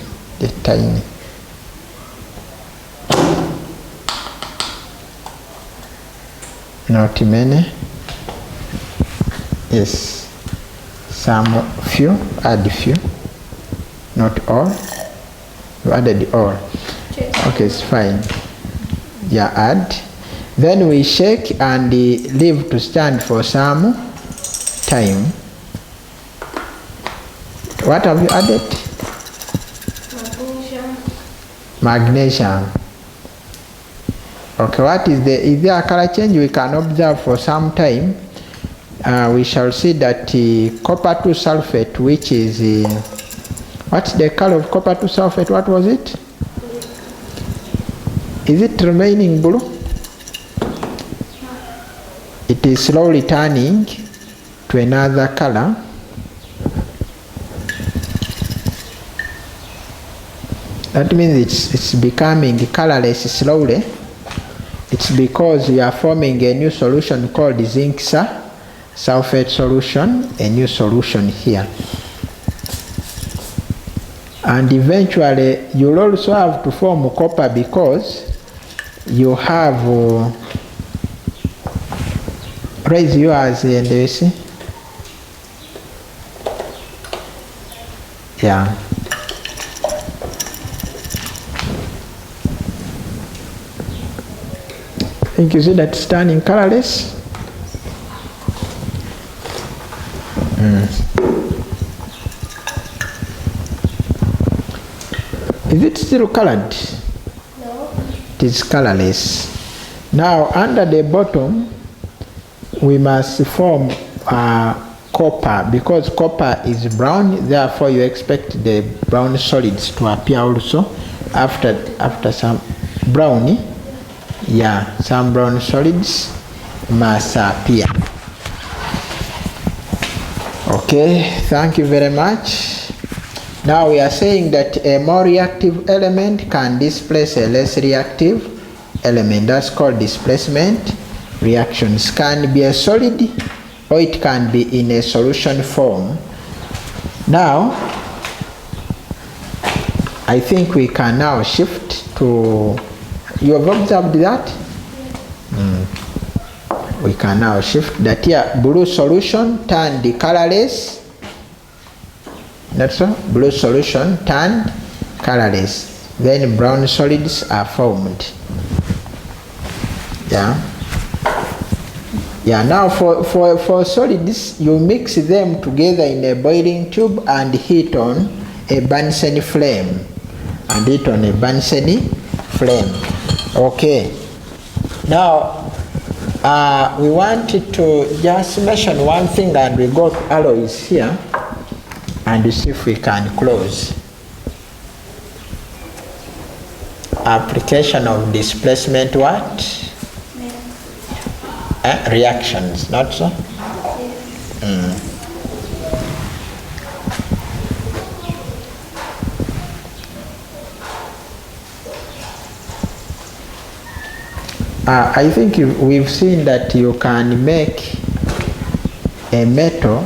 Not many. Yes. Some few, add few, not all. You added all. Okay, it's fine. Yeah, add. Then we shake and leave to stand for some time. What have you added? Magnesium. Okay, what is there a color change? We can observe for some time. We shall see that copper 2 sulfate, which is what's the color of copper 2 sulfate? What was it? Is it remaining blue? It is slowly turning to another color. That means it's becoming colorless slowly. It's because we are forming a new solution called zinc sulfate solution, a new solution here. And eventually you'll also have to form copper because you have raise yours and you see. Yeah. I think you see that it's turning colorless. Is it still colored? No. It is colorless. Now under the bottom we must form copper, because copper is brown, therefore you expect the brown solids to appear also after some brownie. Yeah, some brown solids must appear. Okay, thank you very much. Now we are saying that a more reactive element can displace a less reactive element. That's called displacement reactions. Can be a solid or it can be in a solution form. Now, I think we can now shift to, you have observed that? We can now shift that here. Blue solution turned colorless. That's all. Blue solution turned colorless. Then brown solids are formed. Yeah. Yeah. Now for solids, you mix them together in a boiling tube and heat on a Bunsen flame. Okay. Now we wanted to just mention one thing, and we got alloys here, and see if we can close. Application of displacement what? reactions, not so? I think we've seen that you can make a metal.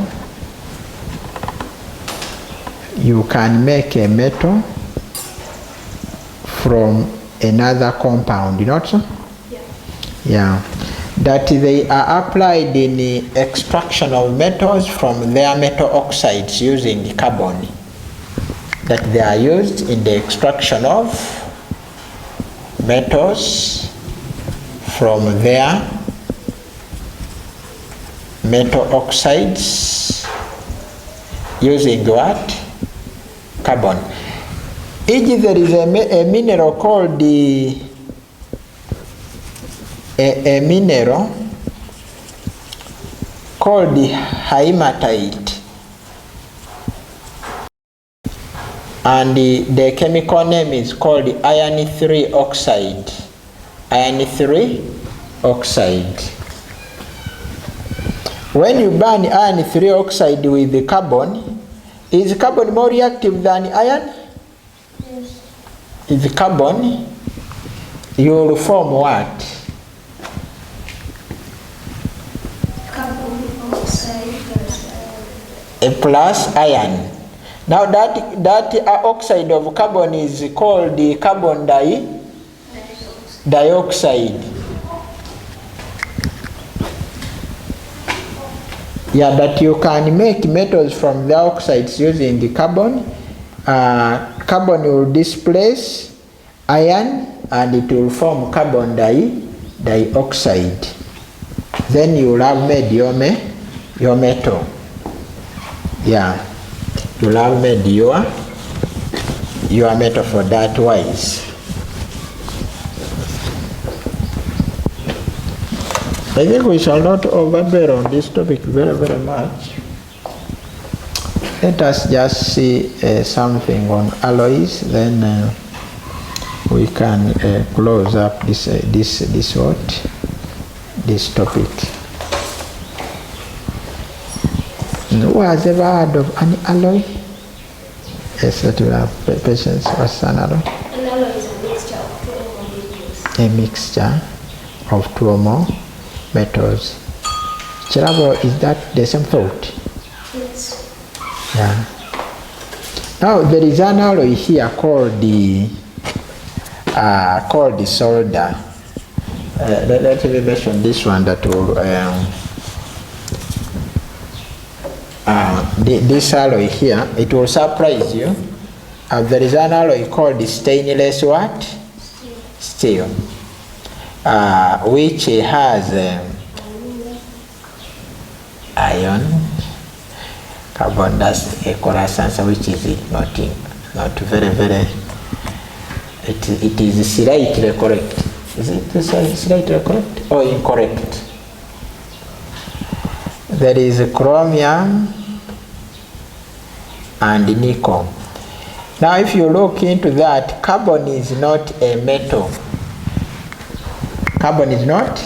You can make a metal from another compound, not so? Yeah. That they are applied in the extraction of metals from their metal oxides using carbon. That they are used in the extraction of metals from their metal oxides using what? Carbon. If there is a mineral called a mineral called hematite, and the chemical name is called iron 3 oxide. Iron 3 oxide. When you burn iron 3 oxide with the carbon, is carbon more reactive than iron? Yes. Is carbon, you will form what? Carbon oxide plus iron. Plus iron. Now that oxide of carbon is called the carbon dioxide. Yeah, that you can make metals from the oxides using the carbon. Carbon will displace iron and it will form carbon dioxide. Then you will have made your metal. Yeah, you will have made your metal for that wise. I think we shall not overbear on this topic very, very much. Let us just see something on alloys, then we can close up this topic. Who has ever heard of an alloy? Yes, that will have patience. What's an alloy? An alloy is a mixture of two or more metals. A mixture of two or more metals. Chirabo, is that the same thought? Yes. Yeah. Now there is an alloy here called the solder. Let me mention this one that will this alloy here, it will surprise you. There is an alloy called the stainless what? Steel. Which has iron, carbon, that's a correspondence, which is not very, it is slightly correct. Is it slightly correct or incorrect? There is chromium and nickel. Now if you look into that, carbon is not a metal. Carbon is not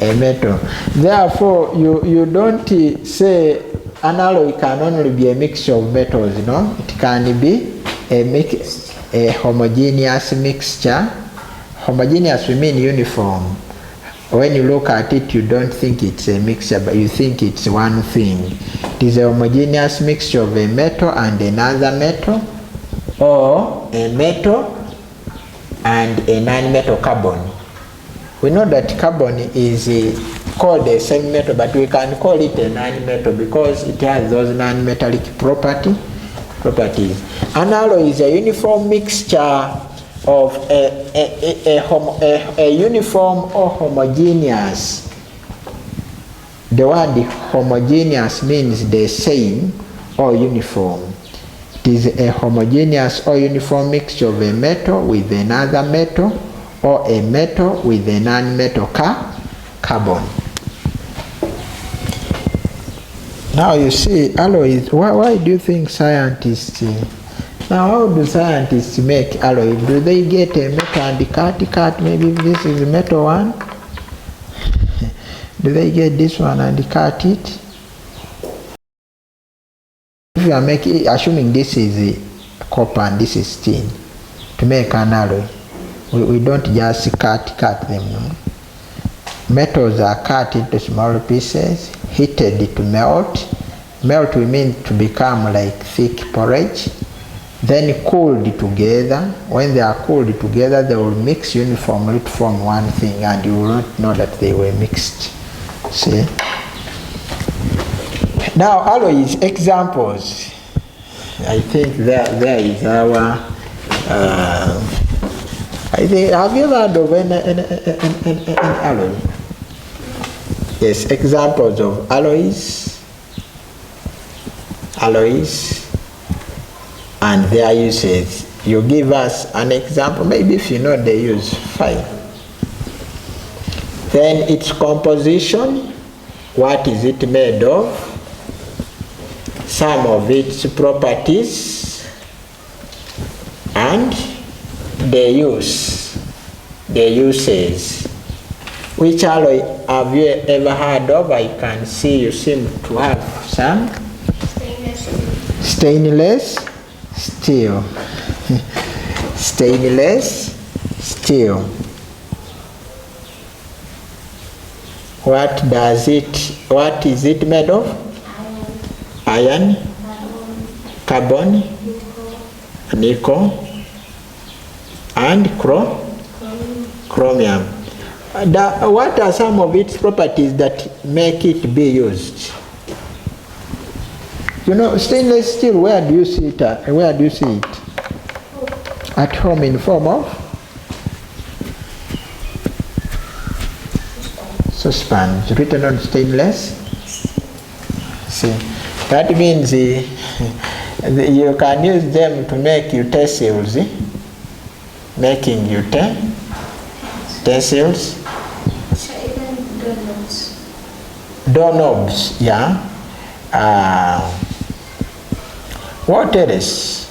a metal. Therefore, you don't say an alloy can only be a mixture of metals, no? It can be a homogeneous mixture. Homogeneous, we mean uniform. When you look at it, you don't think it's a mixture, but you think it's one thing. It is a homogeneous mixture of a metal and another metal, or a metal and a non-metal carbon. We know that carbon is called a same metal, but we can call it a non-metal because it has those non-metallic properties. An alloy is a uniform mixture of a uniform or homogeneous. The word homogeneous means the same or uniform. It is a homogeneous or uniform mixture of a metal with another metal, or a metal with a non-metal carbon. Now you see, alloys, why do you think scientists, now how do scientists make alloy? Do they get a metal and cut, maybe this is metal 1, Do they get this one and cut it? If you are making, assuming this is copper and this is tin, to make an alloy, we don't just cut them. No? Metals are cut into small pieces, heated to melt. Melt we mean to become like thick porridge. Then cooled together. When they are cooled together, they will mix uniformly to form one thing, and you will not know that they were mixed. See? Now, alloys, examples. I think there is our. I think, have you ever heard of an alloy? Yes, examples of alloys. Alloys and their uses. You give us an example, maybe if you know the use, fine. Then its composition, what is it made of, some of its properties, and the uses. Which alloy have you ever heard of? I can see you seem to have some. Stainless steel. Stainless steel. What is it made of? Iron, carbon, nickel, and chromium. What are some of its properties that make it be used? You know, stainless steel, where do you see it? At home in form of? Saucepan. It's written on stainless. See, that means you can use them to make utensils. Making utensils. Doorknobs, yeah. What else?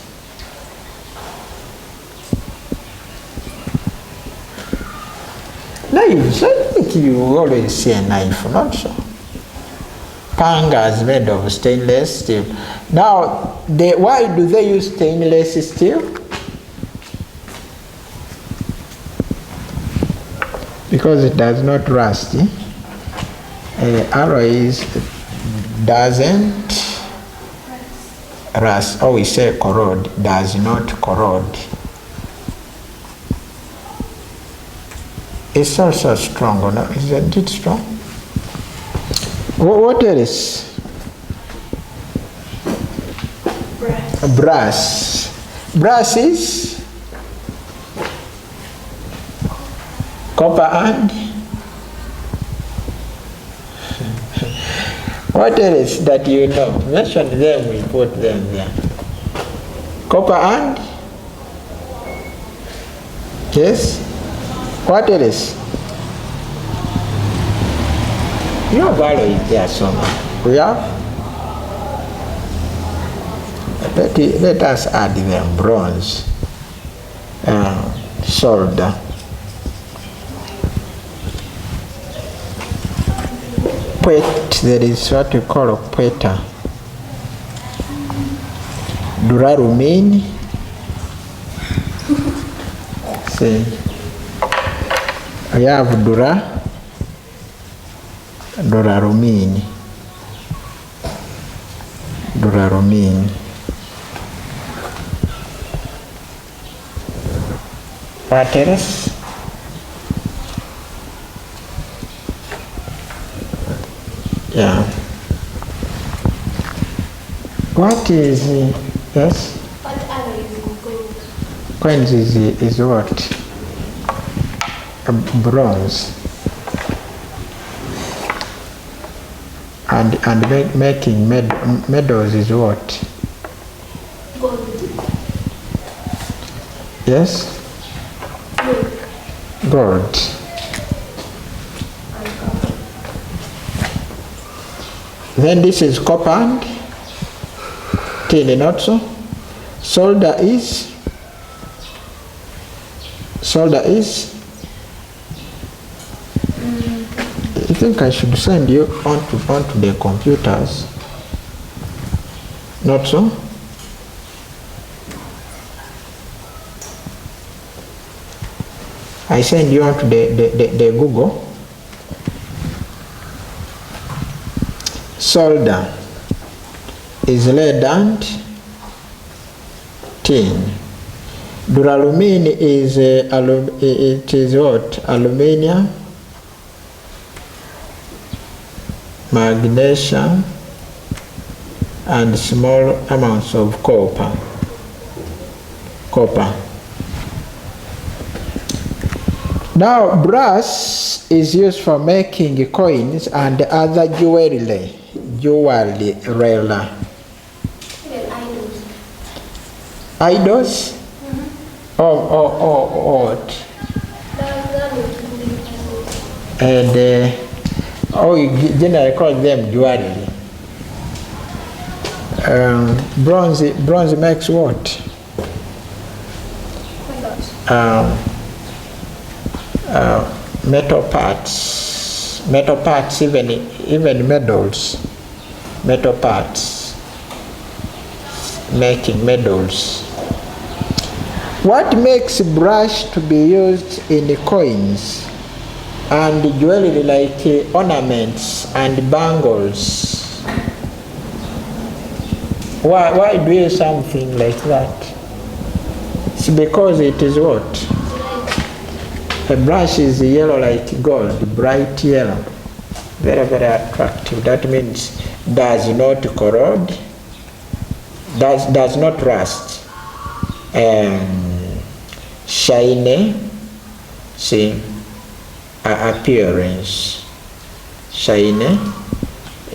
Knives, I think you always see a knife, not so. Pangas made of stainless steel. Now, why do they use stainless steel? Because it does not rust. Alloys doesn't rust, or we say corrode, does not corrode. It's also strong, no? Isn't it strong? What else? Brass. Brass is copper and what else that you know? Mention them, we put them there. Copper and? Yes? What else? Your value is there somewhere. We have? Let us add them. Bronze, solder, plate. There is what we call a plata. Duralumin. See, we have duralumin. What else? Yeah. What is yes? What alloy is gold? Coins is what? Bronze. And making medals is what? Gold. Yes? Gold. Then this is copper and tin, not so? Solder is think I should send you onto the computers. Not so? I send you onto the Google. Solder is lead and tin. Duralumin is it is what? Aluminium, magnesium, and small amounts of copper. Now, brass is used for making coins and other jewelry. Even idols. Idols? What? And you generally call them jewelry. Bronze makes what? Metal parts, even medals, metal parts, making medals. What makes brass to be used in coins and jewelry like ornaments and bangles? Why do you use something like that? It's because it is what? A brush is yellow like gold, bright yellow, very, very attractive. That means does not corrode, does not rust, shiny, see, appearance, shiny.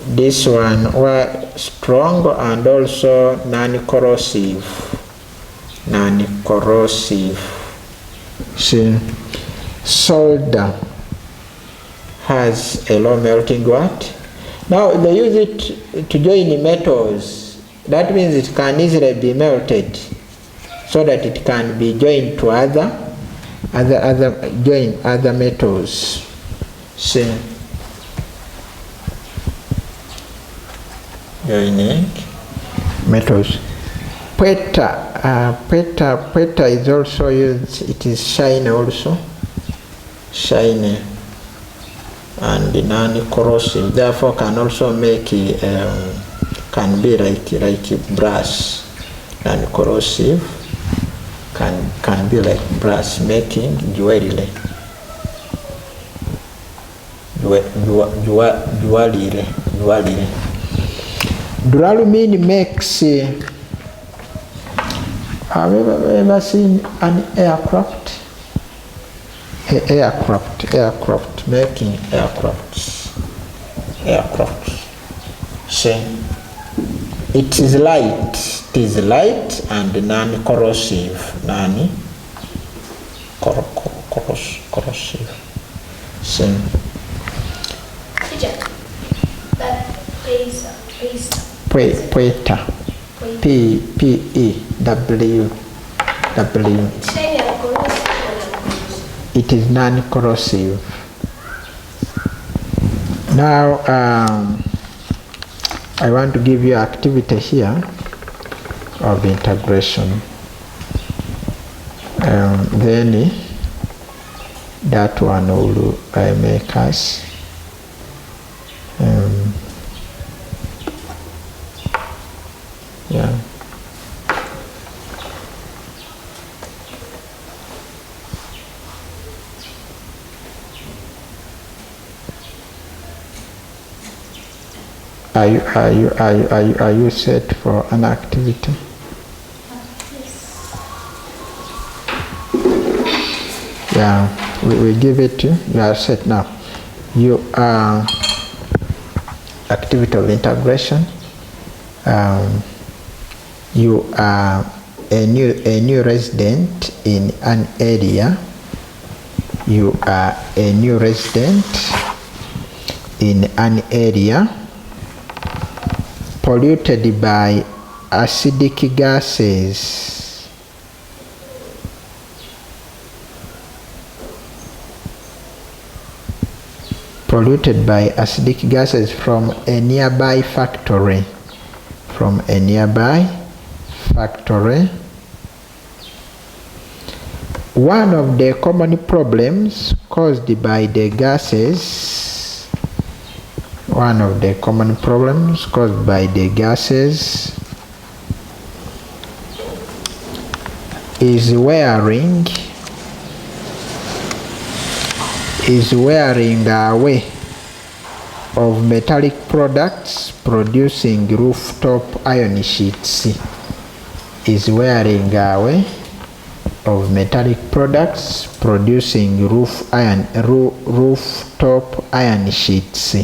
This one were strong and also non-corrosive, see. Solder has a low melting what? Now they use it to join metals. That means it can easily be melted so that it can be joined to other metals. See, joining metals. Peta is also used. It is shiny also. Shiny and non-corrosive, therefore can also make can be like brass. Non-corrosive can be like brass, making jewelry. Duralumin makes. Have you ever seen an aircraft? Aircraft, making aircrafts. See, it is light and non-corrosive. Corrosive. See. Teacher, that Peta. P-E-W. It is non-corrosive. Now, I want to give you activity here of integration. Then that one will make us yeah. Are you set for an activity? Yes. Yeah, we give it to you. You are set now. You are activity of integration. You are a new resident in an area. You are a new resident in an area polluted by acidic gases. polluted by acidic gases from a nearby factory. From a nearby factory. One of the common problems caused by the gases, is wearing away of metallic products producing rooftop iron sheets. Is wearing away of metallic products producing rooftop iron sheets.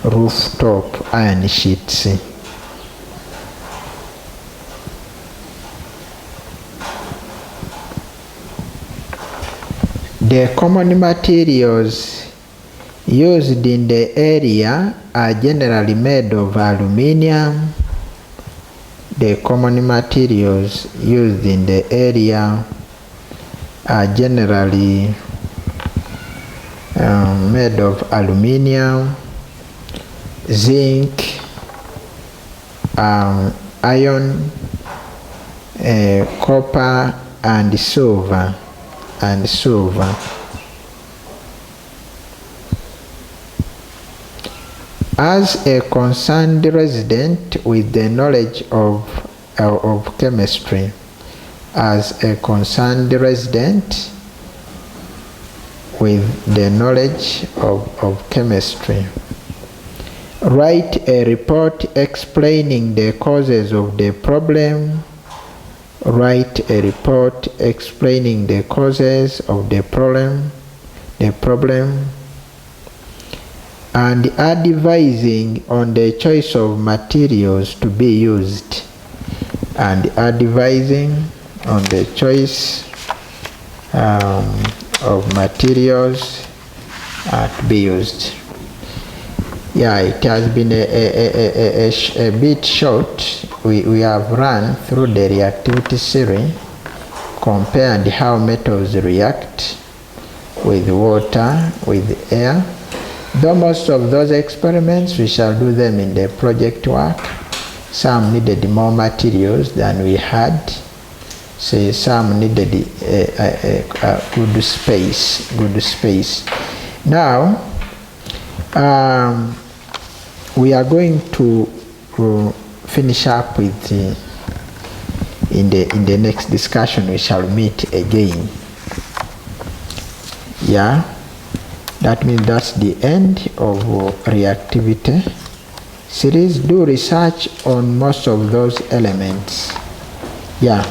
Rooftop iron sheets. The common materials used in the area are generally made of aluminium. The common materials used in the area are generally made of aluminium, zinc, iron, copper, and silver. As a concerned resident with the knowledge of chemistry, write a report explaining the causes of the problem. And advising on the choice of materials to be used. Yeah, it has been a bit short. We have run through the reactivity series, compared how metals react with water, with air. Though most of those experiments, we shall do them in the project work. Some needed more materials than we had. So some needed good space. Now, we are going to finish up with in the next discussion. We shall meet again. Yeah, that means that's the end of reactivity series. Do research on most of those elements. Yeah.